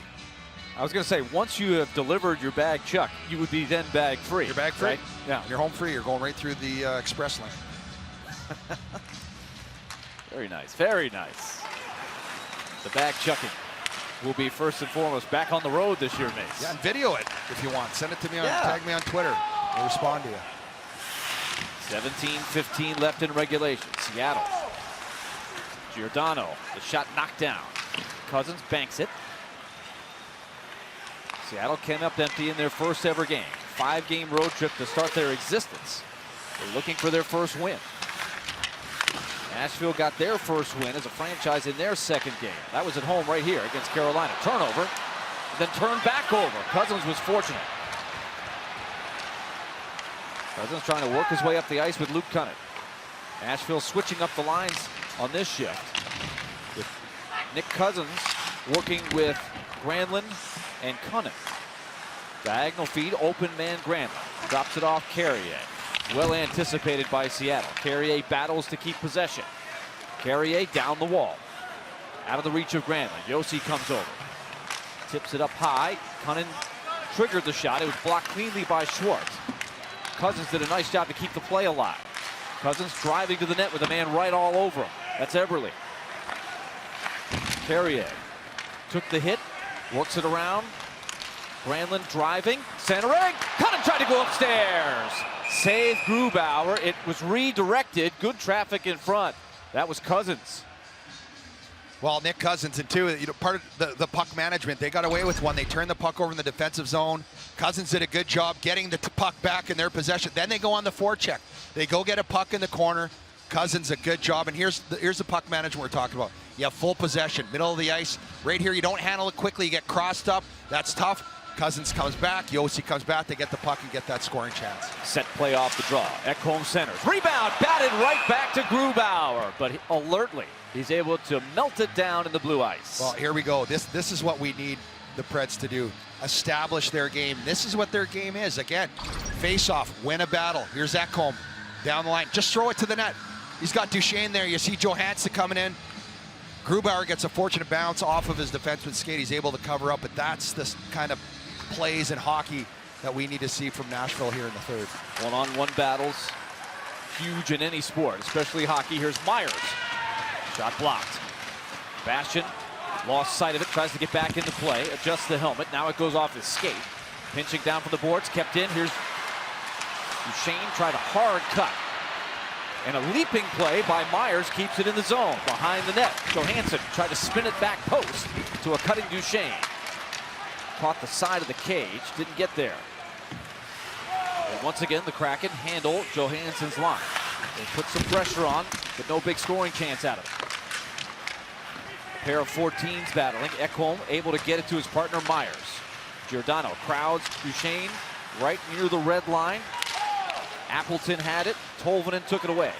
I was going to say, once you have delivered your bag chuck, you would be then bag free. You're bag free? Right? Yeah. When you're home free, you're going right through the express lane. Very nice, very nice. The bag chucking will be first and foremost back on the road this year, Mace. Yeah, and video it if you want. Send it to me, tag me on Twitter. I'll respond to you. 17-15 left in regulation. Seattle. Giordano, the shot knocked down. Cousins banks it. Seattle came up empty in their first ever game. 5-game road trip to start their existence. They're looking for their first win. Nashville got their first win as a franchise in their second game. That was at home right here against Carolina. Turnover, and then turned back over. Cousins was fortunate. Cousins trying to work his way up the ice with Luke Cunnitt. Nashville switching up the lines on this shift, with Nick Cousins working with Granlund and Cunnitt. Diagonal feed, open man Granlund. Drops it off Carrier. Well anticipated by Seattle. Carrier battles to keep possession. Carrier down the wall. Out of the reach of Granlund. Josi comes over. Tips it up high. Cunnitt triggered the shot. It was blocked cleanly by Schwartz. Cousins did a nice job to keep the play alive. Cousins driving to the net with a man right all over him. That's Eberle. Carrier took the hit, works it around. Granlund driving, centering. Cunnitt tried to go upstairs. Save Grubauer. It was redirected. Good traffic in front. That was Cousins. Well, Nick Cousins, and two, part of the puck management, they got away with one. They turned the puck over in the defensive zone. Cousins did a good job getting the puck back in their possession. Then they go on the forecheck. They go get a puck in the corner. Cousins, a good job. And here's the puck management we're talking about. You have full possession, middle of the ice. Right here, you don't handle it quickly. You get crossed up. That's tough. Cousins comes back. Josi comes back. They get the puck and get that scoring chance. Set play off the draw. Ekholm centers. Rebound, batted right back to Grubauer. But alertly, he's able to melt it down in the blue ice. Well, here we go. This is what we need the Preds to do. Establish their game. This is what their game is. Again, face off, win a battle. Here's Ekholm down the line. Just throw it to the net. He's got Duchesne there. You see Johansson coming in. Grubauer gets a fortunate bounce off of his defenseman's skate. He's able to cover up, but that's the kind of plays in hockey that we need to see from Nashville here in the third. One-on-one battles, huge in any sport, especially hockey. Here's Myers. Shot blocked. Bastian lost sight of it, tries to get back into play, adjusts the helmet. Now it goes off his skate. Pinching down from the boards, kept in. Here's Duchesne, tried a hard cut. And a leaping play by Myers keeps it in the zone, behind the net. Johansson tried to spin it back post to a cutting Duchesne. Caught the side of the cage, didn't get there. And once again, the Kraken handle Johansson's line. They put some pressure on, but no big scoring chance out of it. A pair of 14s battling. Ekholm able to get it to his partner Myers. Giordano crowds Duchesne right near the red line. Appleton had it. Tolvanen took it away.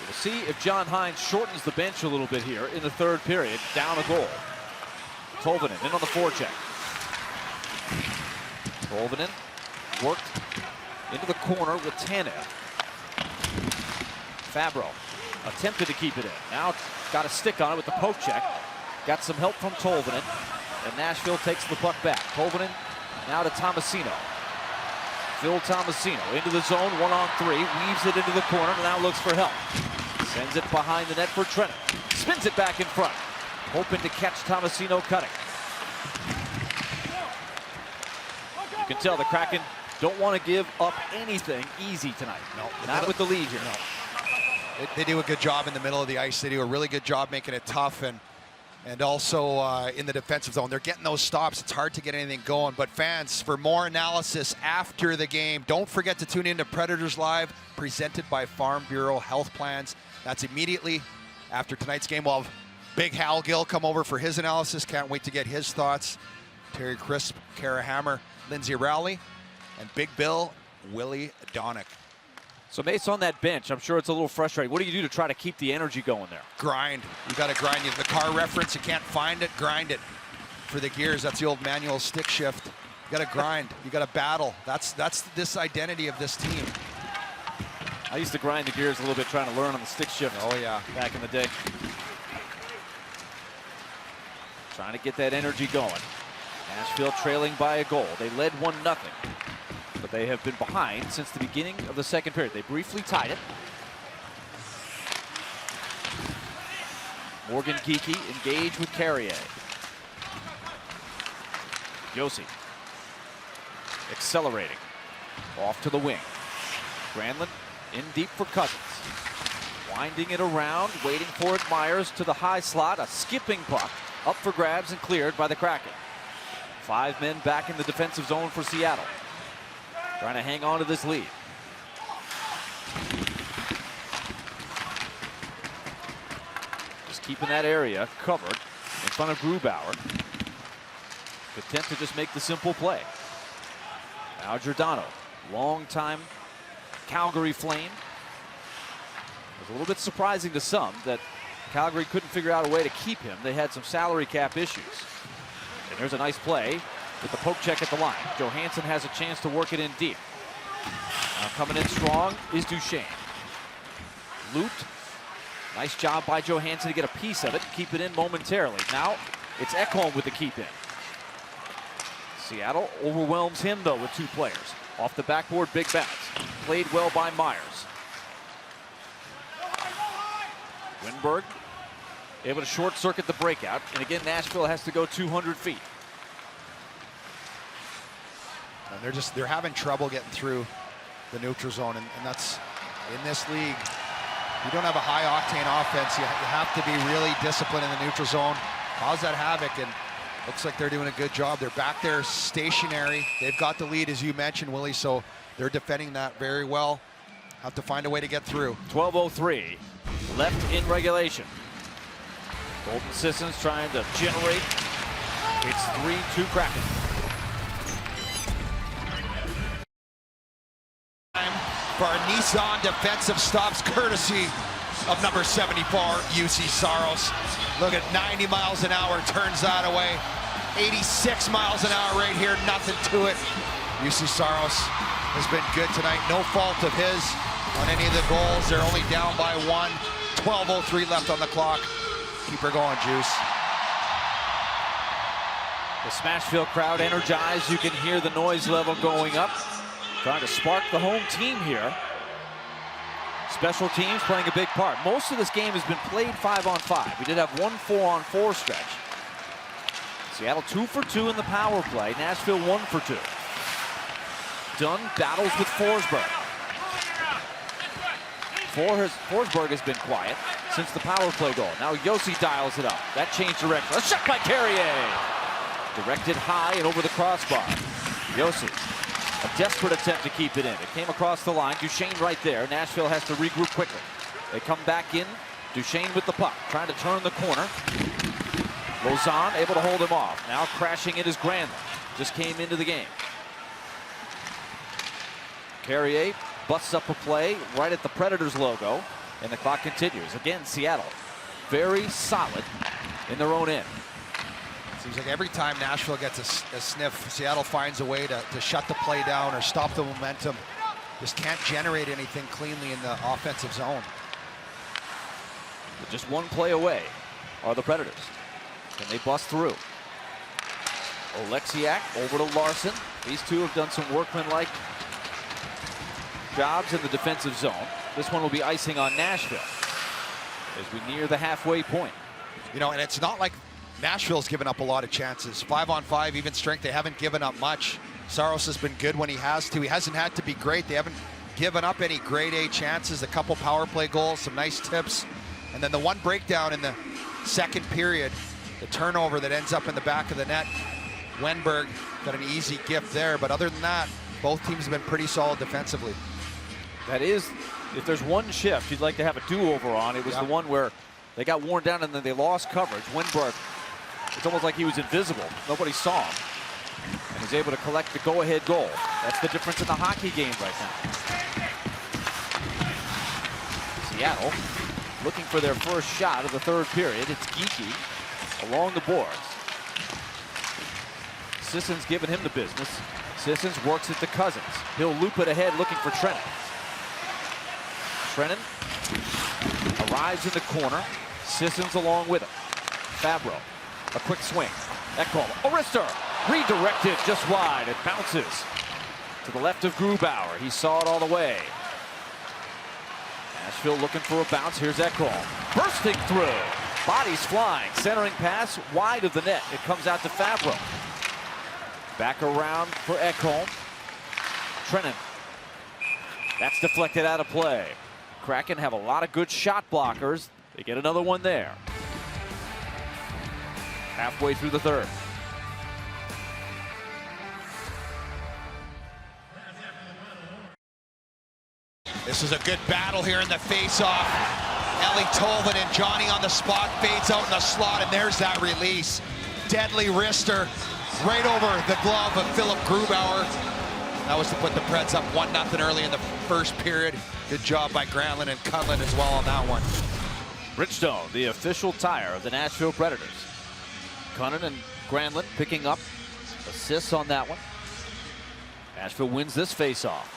We'll see if John Hines shortens the bench a little bit here in the third period. Down a goal. Tolvanen in on the forecheck. Tolvanen worked into the corner with Tanev. Fabro attempted to keep it in. Now got a stick on it with the poke check. Got some help from Tolvanen. And Nashville takes the puck back. Tolvanen now to Tomasino. Phil Tomasino into the zone, 1-on-3. Weaves it into the corner, now looks for help. Sends it behind the net for Trenton. Spins it back in front. Hoping to catch Tomasino cutting. You can tell the Kraken don't want to give up anything easy tonight. No, not with the lead here. No. They do a good job in the middle of the ice. They do a really good job making it tough, and also in the defensive zone. They're getting those stops. It's hard to get anything going. But fans, for more analysis after the game, don't forget to tune in to Predators Live, presented by Farm Bureau Health Plans. That's immediately after tonight's game. We'll have Big Hal Gill come over for his analysis. Can't wait to get his thoughts. Terry Crisp, Kara Hammer, Lindsay Rowley, and Big Bill, Willie Donick. So Mace on that bench, I'm sure it's a little frustrating. What do you do to try to keep the energy going there? Grind. You got to grind. The car reference, you can't find it, grind it. For the gears, that's the old manual stick shift. You got to grind. You got to battle. That's this identity of this team. I used to grind the gears a little bit trying to learn on the stick shift. Oh yeah, back in the day. Trying to get that energy going. Nashville trailing by a goal. They led 1-0. But they have been behind since the beginning of the second period. They briefly tied it. Morgan Geekie engaged with Carrier. Josi accelerating off to the wing. Granlund in deep for Cousins. Winding it around, waiting for it. Myers to the high slot. A skipping puck up for grabs and cleared by the Kraken. 5 men back in the defensive zone for Seattle. Trying to hang on to this lead. Just keeping that area covered in front of Grubauer. Content to just make the simple play. Now Giordano, long-time Calgary Flame. It was a little bit surprising to some that Calgary couldn't figure out a way to keep him. They had some salary cap issues. And there's a nice play with the poke check at the line. Johansson has a chance to work it in deep. Now coming in strong is Duchesne. Looped. Nice job by Johansson to get a piece of it and keep it in momentarily. Now it's Ekholm with the keep in. Seattle overwhelms him though with 2 players. Off the backboard, big bounce. Played well by Myers. Winberg able to short circuit the breakout. And again, Nashville has to go 200 feet. And they're having trouble getting through the neutral zone, and that's in this league. You don't have a high octane offense. You have to be really disciplined in the neutral zone, cause that havoc, and looks like they're doing a good job. They're back there stationary. They've got the lead, as you mentioned, Willie, so they're defending that very well. Have to find a way to get through. 12:03 left in regulation. Golden Sissons trying to generate. It's 3-2 Kraken. For our Nissan defensive stops, courtesy of number 74, UC Saros. Look at 90 miles an hour, turns that away. 86 miles an hour right here, nothing to it. UC Saros has been good tonight. No fault of his on any of the goals. They're only down by 1. 12:03 left on the clock. Keep her going, Juice. The Smashville crowd energized. You can hear the noise level going up. Trying to spark the home team here. Special teams playing a big part. Most of this game has been played 5-on-5. We did have 1 4-on-4 stretch. Seattle 2 for 2 in the power play. Nashville 1 for 2. Dunn battles with Forsberg. Forsberg has been quiet since the power play goal. Now Josi dials it up. That changed direction. A shot by Carrier. Directed high and over the crossbar. Josi. A desperate attempt to keep it in. It came across the line. Duchesne right there. Nashville has to regroup quickly. They come back in. Duchesne with the puck. Trying to turn the corner. Lausanne able to hold him off. Now crashing it is Granlund. Just came into the game. Carrier busts up a play right at the Predators logo. And the clock continues. Again, Seattle very solid in their own end. Seems like every time Nashville gets a sniff, Seattle finds a way to shut the play down or stop the momentum. Just can't generate anything cleanly in the offensive zone. But just one play away are the Predators. Can they bust through? Oleksiak over to Larson. These two have done some workmanlike jobs in the defensive zone. This one will be icing on Nashville as we near the halfway point. You know, and it's not like Nashville's given up a lot of chances. 5-on-5, even strength, they haven't given up much. Saros has been good when he has to. He hasn't had to be great. They haven't given up any grade A chances. A couple power play goals, some nice tips. And then the one breakdown in the second period, the turnover that ends up in the back of the net. Wenberg got an easy gift there, but other than that, both teams have been pretty solid defensively. That is, if there's one shift you'd like to have a do-over on, it was the one where they got worn down and then they lost coverage. Wenberg, it's almost like he was invisible. Nobody saw him. And was able to collect the go-ahead goal. That's the difference in the hockey game right now. Seattle looking for their first shot of the third period. It's Geekie along the boards. Sisson's giving him the business. Sissons works it to Cousins. He'll loop it ahead looking for Trennan. Trennan arrives in the corner. Sissons along with him. Fabro, a quick swing. Ekholm, Arister, redirected just wide. It bounces to the left of Grubauer. He saw it all the way. Nashville looking for a bounce. Here's Ekholm, bursting through. Bodies flying, centering pass wide of the net. It comes out to Fabro. Back around for Ekholm. Trennan. That's deflected out of play. Kraken have a lot of good shot blockers. They get another one there. Halfway through the third. This is a good battle here in the face-off. Eeli Tolvanen and Johnny on the spot, fades out in the slot, and there's that release. Deadly wrister right over the glove of Philip Grubauer. That was to put the Preds up 1-0 early in the first period. Good job by Granlund and Cunliffe as well on that one. Bridgestone, the official tire of the Nashville Predators. Cunliffe and Granlund picking up assists on that one. Nashville wins this face-off.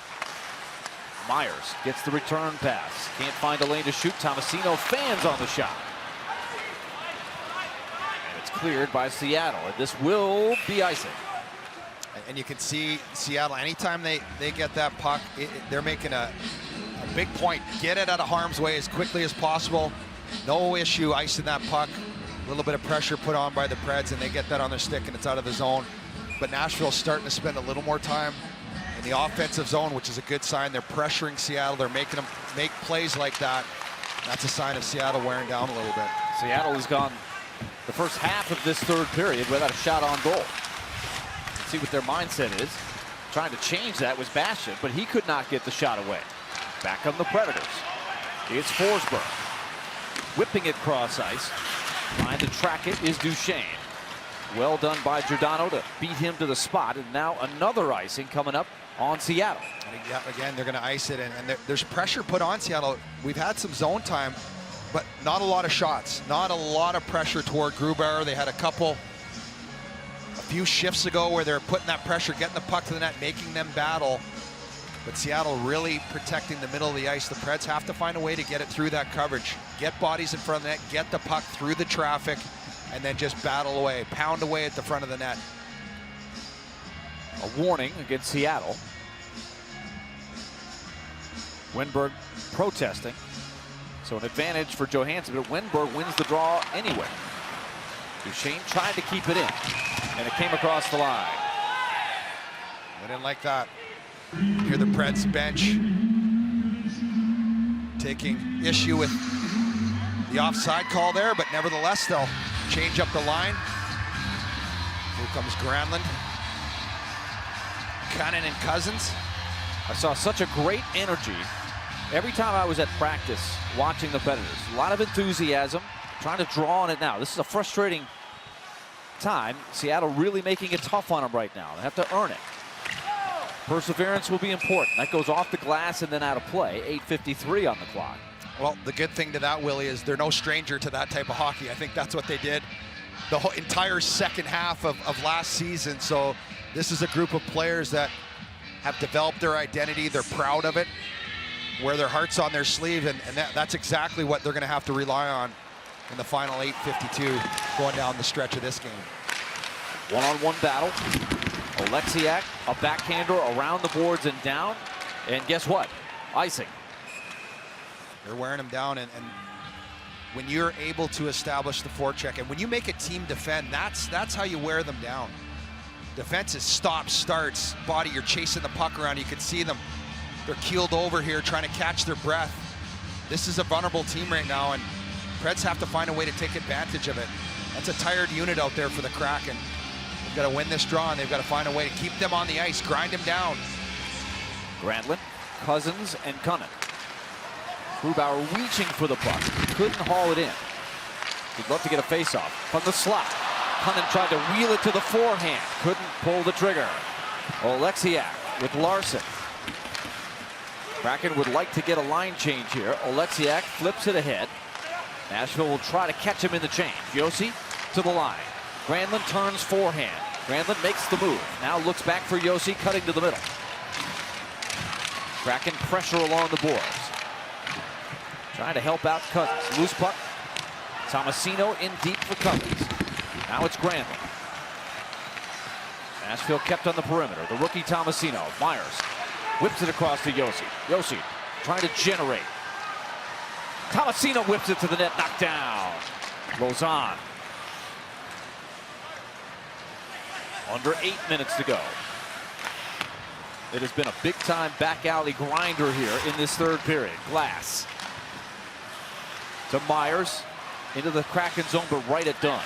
Myers gets the return pass. Can't find a lane to shoot. Tomasino fans on the shot. And it's cleared by Seattle. And this will be icing. And you can see Seattle, anytime they get that puck, they're making a big point. Get it out of harm's way as quickly as possible. No issue icing that puck. A little bit of pressure put on by the Preds, and they get that on their stick, and it's out of the zone. But Nashville's starting to spend a little more time in the offensive zone, which is a good sign. They're pressuring Seattle. They're making them make plays like that. That's a sign of Seattle wearing down a little bit. Seattle has gone the first half of this third period without a shot on goal. Let's see what their mindset is. Trying to change that was Bastian, but he could not get the shot away. Back on the Predators. It's Forsberg. Whipping it cross ice. Trying to track it is Duchesne. Well done by Giordano to beat him to the spot. And now another icing coming up on Seattle. And again, they're going to ice it, and there's pressure put on Seattle. We've had some zone time, but not a lot of shots. Not a lot of pressure toward Grubauer. They had a few shifts ago where they're putting that pressure, getting the puck to the net, making them battle. But Seattle really protecting the middle of the ice. The Preds have to find a way to get it through that coverage. Get bodies in front of the net, get the puck through the traffic, and then just battle away, pound away at the front of the net. A warning against Seattle. Wenberg protesting. So an advantage for Johansson, but Wenberg wins the draw anyway. Duchesne tried to keep it in, and it came across the line. I didn't like that. Here the Preds bench taking issue with the offside call there, but nevertheless they'll change up the line. Here comes Granlund. Cannon and Cousins. I saw such a great energy every time I was at practice watching the Predators. A lot of enthusiasm, trying to draw on it now. This is a frustrating time. Seattle really making it tough on them right now. They have to earn it. Perseverance will be important. That goes off the glass and then out of play. 8:53 on the clock. Well, the good thing to that, Willie, is they're no stranger to that type of hockey. I think that's what they did the whole entire second half of last season. So this is a group of players that have developed their identity. They're proud of it, wear their hearts on their sleeve, and that's exactly what they're going to have to rely on in the final 8:52 going down the stretch of this game. One-on-one battle. Oleksiak, a backhander around the boards and down. And guess what? Icing. They're wearing them down, and when you're able to establish the forecheck, and when you make a team defend, that's how you wear them down. Defense is stops, starts, body, you're chasing the puck around. You can see them. They're keeled over here trying to catch their breath. This is a vulnerable team right now, and Preds have to find a way to take advantage of it. That's a tired unit out there for the Kraken. They've got to win this draw, and they've got to find a way to keep them on the ice, grind them down. Granlund, Cousins, and Cunnin. Grubauer reaching for the puck. Couldn't haul it in. He'd love to get a face-off from the slot. Cunnin tried to wheel it to the forehand. Couldn't pull the trigger. Oleksiak with Larson. Kraken would like to get a line change here. Oleksiak flips it ahead. Nashville will try to catch him in the change. Josi to the line. Granlund turns forehand. Granlund makes the move. Now looks back for Josi, cutting to the middle. Kraken pressure along the boards. Trying to help out Cousins. Loose puck. Tomasino in deep for Cousins. Now it's Granlund. Nashville kept on the perimeter. The rookie Tomasino. Myers whips it across to Josi. Josi trying to generate. Tomasino whips it to the net. Knocked down. Lausanne. Under 8 minutes to go. It has been a big-time back alley grinder here in this third period. Glass to Myers into the Kraken zone, but right at Dunn.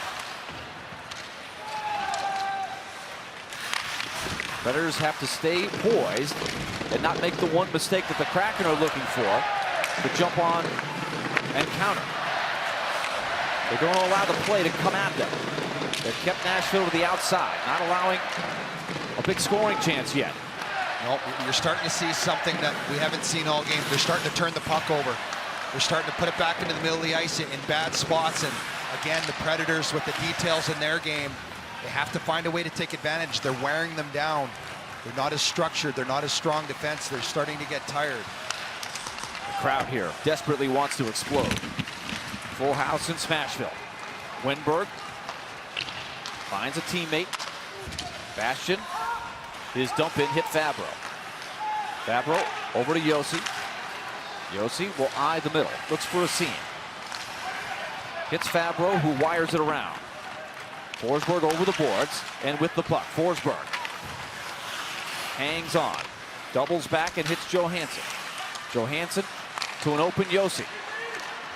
Predators have to stay poised and not make the one mistake that the Kraken are looking for, to jump on and counter. They don't allow the play to come at them. They've kept Nashville to the outside, not allowing a big scoring chance yet. Nope, you're starting to see something that we haven't seen all game. They're starting to turn the puck over. They're starting to put it back into the middle of the ice in bad spots. And again, the Predators, with the details in their game, they have to find a way to take advantage. They're wearing them down. They're not as structured. They're not as strong defense. They're starting to get tired. The crowd here desperately wants to explode. Full house in Smashville. Wenberg finds a teammate. Bastian. His dump in hit Fabro. Fabro over to Josi. Josi will eye the middle. Looks for a seam. Hits Fabro, who wires it around. Forsberg over the boards and with the puck. Forsberg hangs on. Doubles back and hits Johansson. Johansson to an open Josi.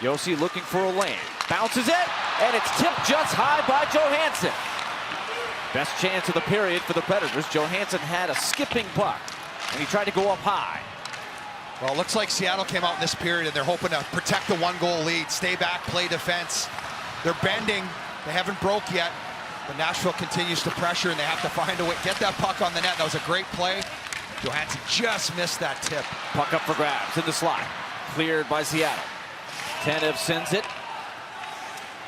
Josi looking for a lane. Bounces it, and it's tipped just high by Johansson. Best chance of the period for the Predators. Johansson had a skipping puck, and he tried to go up high. Well, it looks like Seattle came out in this period, and they're hoping to protect the one-goal lead, stay back, play defense. They're bending. They haven't broke yet, but Nashville continues to pressure, and they have to find a way. Get that puck on the net. That was a great play. Johansson just missed that tip. Puck up for grabs in the slot. Cleared by Seattle. Tanev sends it.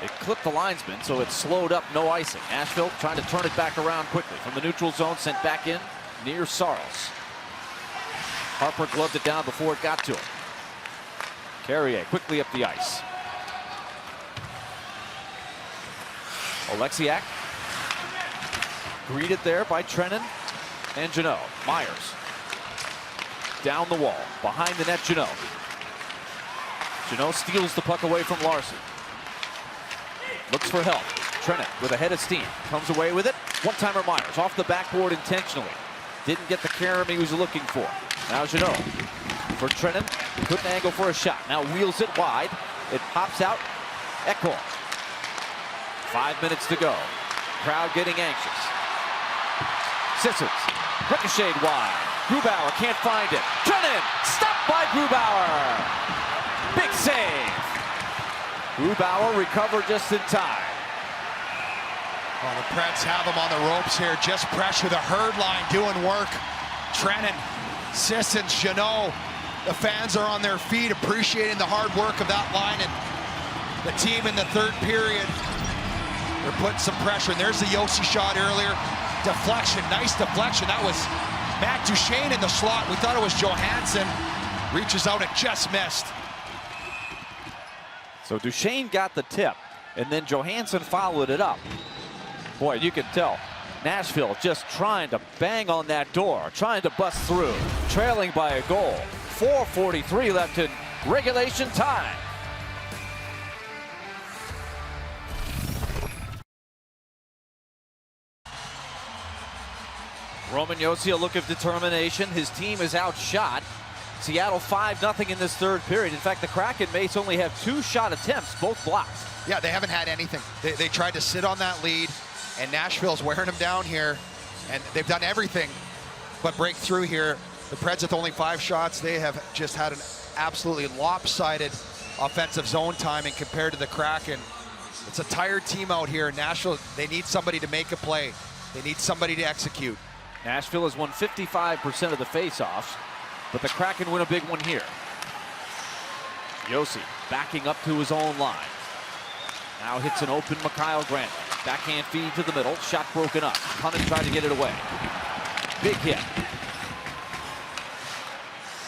It clipped the linesman, so it slowed up, no icing. Nashville trying to turn it back around quickly. From the neutral zone, sent back in near Saros. Harper gloved it down before it got to him. Carrier quickly up the ice. Oleksiak greeted there by Trennan and Jeannot. Myers down the wall, behind the net. Jeannot. Jeannot steals the puck away from Larson. Looks for help. Trennan with a head of steam. Comes away with it. One-timer Myers off the backboard intentionally. Didn't get the carom he was looking for. Now Jeannot for Trennan. Couldn't angle for a shot. Now wheels it wide. It pops out. Ekholm. 5 minutes to go. Crowd getting anxious. Sissons. Ricocheted wide. Grubauer can't find it. Trennan stopped by Grubauer. Big save. Grubauer recovered just in time. Well, the Preds have him on the ropes here. Just pressure. The herd line doing work. Trennan, Sissons, Jeannot. The fans are on their feet appreciating the hard work of that line. And the team in the third period They're putting some pressure, and there's the Yossi shot earlier. Deflection, nice deflection. That was Matt Duchene in the slot. We thought it was Johansson. Reaches out and just missed. So Duchene got the tip, and then Johansson followed it up. Boy, you can tell Nashville just trying to bang on that door, trying to bust through, trailing by a goal. 4:43 left in regulation time. Roman Josi, a look of determination. His team is outshot. Seattle 5-0 in this third period. In fact, the Kraken mates only have 2 shot attempts, both blocked. Yeah, they haven't had anything. They tried to sit on that lead, and Nashville's wearing them down here, and they've done everything but break through here. The Preds with only 5 shots, they have just had an absolutely lopsided offensive zone timing compared to the Kraken. It's a tired team out here. Nashville, they need somebody to make a play. They need somebody to execute. Nashville has won 55% of the faceoffs, but the Kraken win a big one here. Josi backing up to his own line. Now hits an open Mikhail Granlund. Backhand feed to the middle. Shot broken up. Cunningham tried to get it away. Big hit.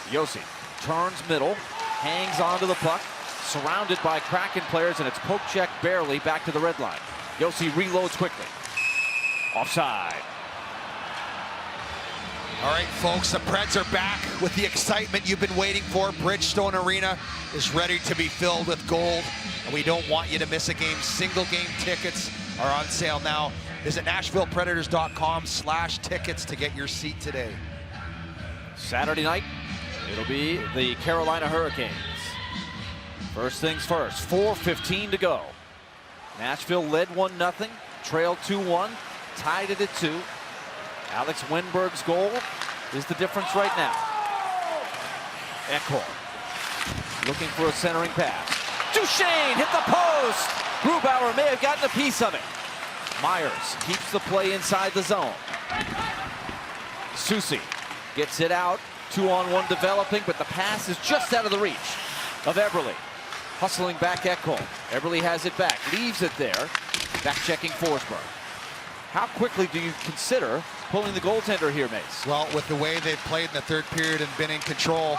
Josi turns middle. Hangs onto the puck. Surrounded by Kraken players, and it's poke check barely back to the red line. Josi reloads quickly. Offside. All right, folks, the Preds are back with the excitement you've been waiting for. Bridgestone Arena is ready to be filled with gold, and we don't want you to miss a game. Single game tickets are on sale now. Visit NashvillePredators.com/tickets to get your seat today. Saturday night, it'll be the Carolina Hurricanes. First things first, 4:15 to go. Nashville led 1-0, trailed 2-1, tied it at 2. Alex Winberg's goal is the difference right now. Ekholm looking for a centering pass. Duchene hit the post. Grubauer may have gotten a piece of it. Myers keeps the play inside the zone. Soucy gets it out. 2-on-1 developing, but the pass is just out of the reach of Eberle. Hustling back Ekholm. Eberle has it back, leaves it there. Back checking Forsberg. How quickly do you consider pulling the goaltender here, Mace? Well, with the way they've played in the third period and been in control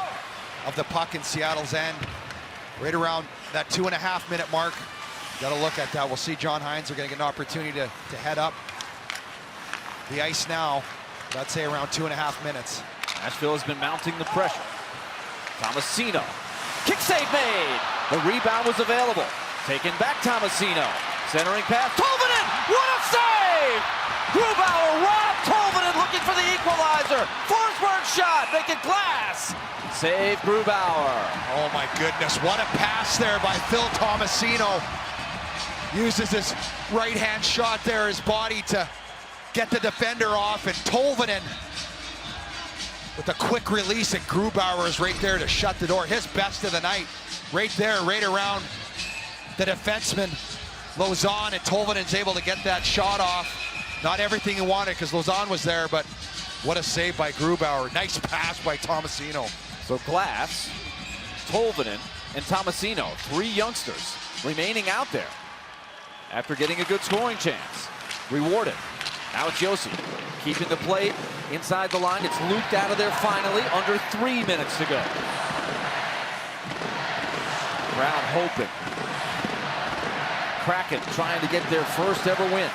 of the puck in Seattle's end, right around that 2.5-minute mark, got to look at that. We'll see John Hines are going to get an opportunity to head up the ice now. I'd say around 2.5 minutes. Nashville has been mounting the pressure. Tomasino, kick save made. The rebound was available. Taken back Tomasino. Centering pass, Tolvanen, what a save! Grubauer robbed Tolvanen looking for the equalizer. Forsberg shot, make it glass. Save Grubauer. Oh my goodness, what a pass there by Phil Tomasino. Uses his right-hand shot there, his body to get the defender off, and Tolvanen with a quick release, and Grubauer is right there to shut the door. His best of the night, right there, right around the defenseman. Lauzon, and Tolvanen's able to get that shot off. Not everything he wanted because Lauzon was there, but what a save by Grubauer. Nice pass by Tomasino. So Glass, Tolvanen, and Tomasino, 3 youngsters remaining out there after getting a good scoring chance. Rewarded. Now it's Josi keeping the plate inside the line. It's looped out of there finally, under 3 minutes to go. Crowd hoping. Kraken trying to get their first ever win.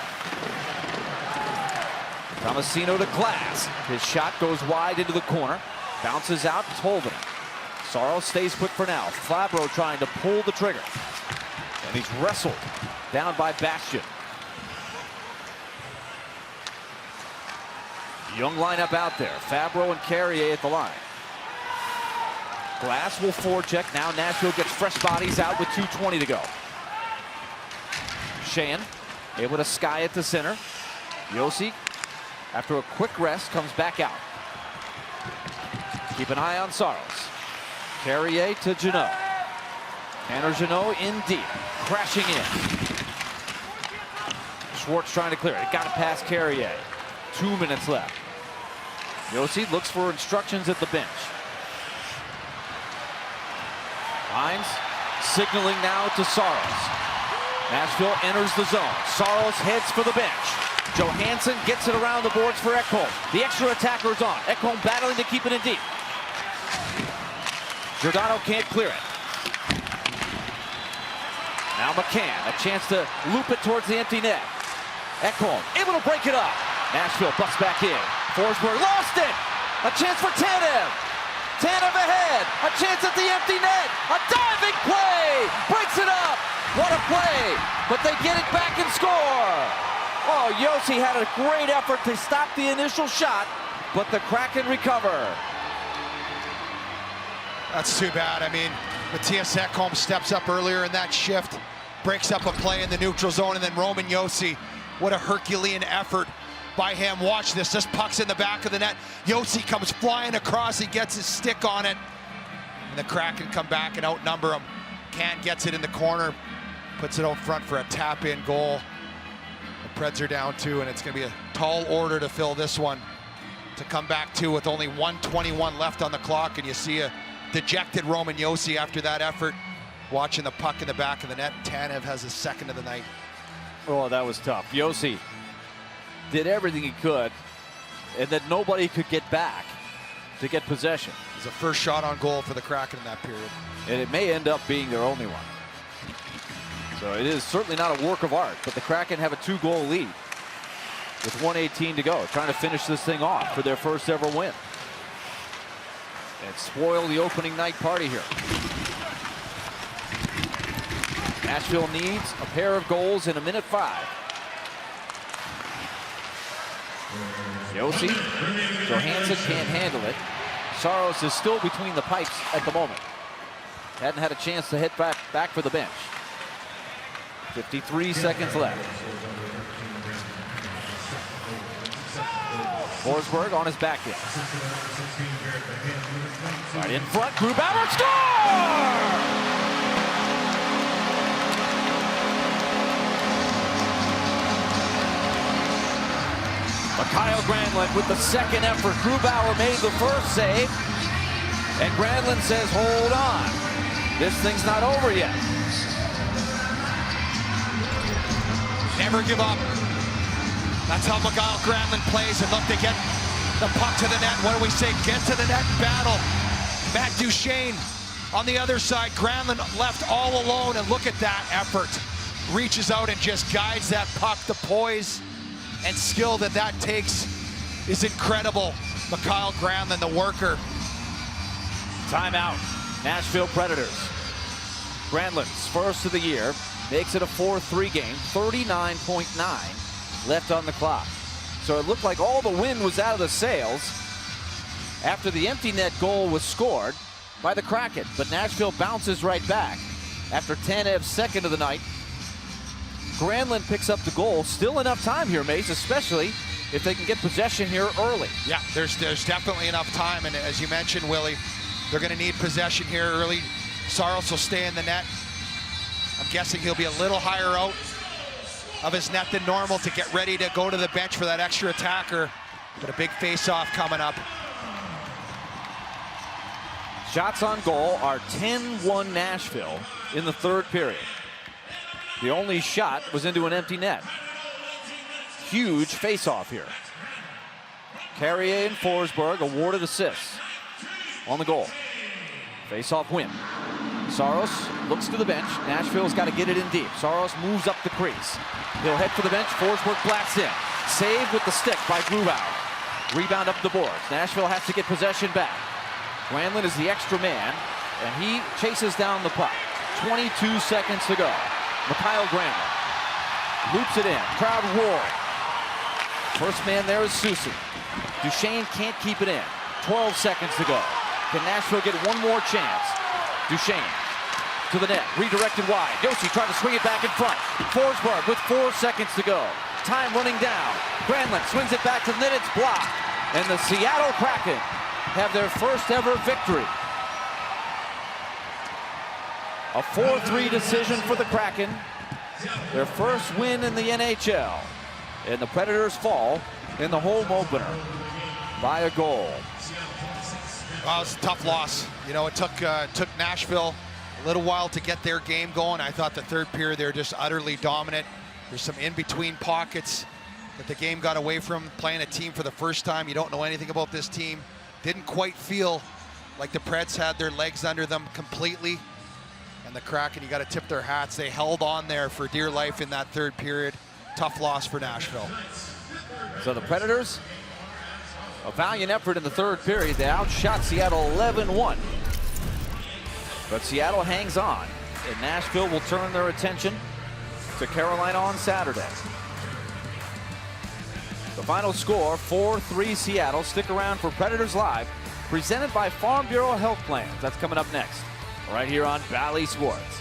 Tomasino to Glass. His shot goes wide into the corner. Bounces out, Tolvanen. Saros stays put for now. Fabro trying to pull the trigger. And he's wrestled down by Bastian. Young lineup out there. Fabro and Carrier at the line. Glass will forecheck. Now Nashville gets fresh bodies out with 2:20 to go. Sheahan able to sky it to center. Josi, after a quick rest, comes back out. Keep an eye on Saros. Carrier to Jeannot. Tanner Jeannot in deep, crashing in. Schwartz trying to clear it. Got it past Carrier. 2 minutes left. Josi looks for instructions at the bench. Hines signaling now to Saros. Nashville enters the zone. Saros heads for the bench. Johansson gets it around the boards for Ekholm. The extra attacker is on. Ekholm battling to keep it in deep. Giordano can't clear it. Now McCann, a chance to loop it towards the empty net. Ekholm able to break it up. Nashville busts back in. Forsberg lost it. A chance for Tanev. Tanev ahead. A chance at the empty net. A diving play. Breaks it up. What a play. But they get it back and score. Oh, Josi had a great effort to stop the initial shot, but the Kraken recover. That's too bad. I mean, Matthias Ekholm steps up earlier in that shift, breaks up a play in the neutral zone, and then Roman Josi, what a Herculean effort by him. Watch this. This puck's in the back of the net. Josi comes flying across. He gets his stick on it. And the Kraken come back and outnumber him. Can gets it in the corner, puts it out front for a tap-in goal. The Preds are down 2, and it's going to be a tall order to fill this one. To come back 2 with only 1:21 left on the clock, and you see a dejected Roman Josi after that effort, watching the puck in the back of the net. Tanev has his second of the night. Oh, that was tough. Josi did everything he could, and then nobody could get back to get possession. It was the first shot on goal for the Kraken in that period. And it may end up being their only one. So it is certainly not a work of art, but the Kraken have a 2-goal lead with 1:18 to go, trying to finish this thing off for their first ever win. And spoil the opening night party here. Nashville needs a pair of goals in a minute 5. Josi, Johansson can't handle it. Saros is still between the pipes at the moment. Hadn't had a chance to hit back for the bench. 53 seconds left. Forsberg on his back end. Right in front, Grubauer score! Kyle Granlund with the second effort. Grubauer made the first save. And Granlund says, hold on. This thing's not over yet. Never give up. That's how Kyle Granlund plays, and look, they get the puck to the net. What do we say? Get to the net, battle. Matt Duchene on the other side. Granlund left all alone, and look at that effort. Reaches out and just guides that puck. The poise and skill that takes is incredible. Kyle Granlund, the worker. Timeout. Nashville Predators. Granlund's first of the year. Makes it a 4-3 game. 39.9 left on the clock. So it looked like all the wind was out of the sails after the empty net goal was scored by the Kraken. But Nashville bounces right back after Tanev's second of the night. Granlund picks up the goal. Still enough time here, Mace, especially if they can get possession here early. Yeah, there's definitely enough time. And as you mentioned, Willie, they're going to need possession here early. Saros will stay in the net. I'm guessing he'll be a little higher out of his net than normal to get ready to go to the bench for that extra attacker. But a big face-off coming up. Shots on goal are 10-1 Nashville in the third period. The only shot was into an empty net. Huge face-off here. Carrier and Forsberg awarded assists on the goal. Face-off win. Saros looks to the bench. Nashville's got to get it in deep. Saros moves up the crease. He'll head for the bench. Forsberg blasts in. Saved with the stick by Grubauer. Rebound up the boards. Nashville has to get possession back. Granlund is the extra man, and he chases down the puck. 22 seconds to go. Kyle Granlund loops it in. Crowd roaring. First man there is Soucy. Duchene can't keep it in. 12 seconds to go. Can Nashville get one more chance? Duchene to the net, redirected wide. Josi trying to swing it back in front. Forsberg with 4 seconds to go. Time running down. Granlund swings it back to the net. It's blocked. And the Seattle Kraken have their first ever victory. A 4-3 decision for the Kraken. Their first win in the NHL. And the Predators fall in the home opener by a goal. Well, it was a tough loss. You know, it took Nashville a little while to get their game going. I thought the third period, they were just utterly dominant. There's some in-between pockets that the game got away from. Playing a team for the first time, you don't know anything about this team. Didn't quite feel like the Preds had their legs under them completely. And the Kraken, you got to tip their hats. They held on there for dear life in that third period. Tough loss for Nashville. So the Predators, a valiant effort in the third period. They outshot Seattle 11-1. But Seattle hangs on, and Nashville will turn their attention to Carolina on Saturday. The final score, 4-3 Seattle. Stick around for Predators Live, presented by Farm Bureau Health Plans. That's coming up next, right here on Bally Sports.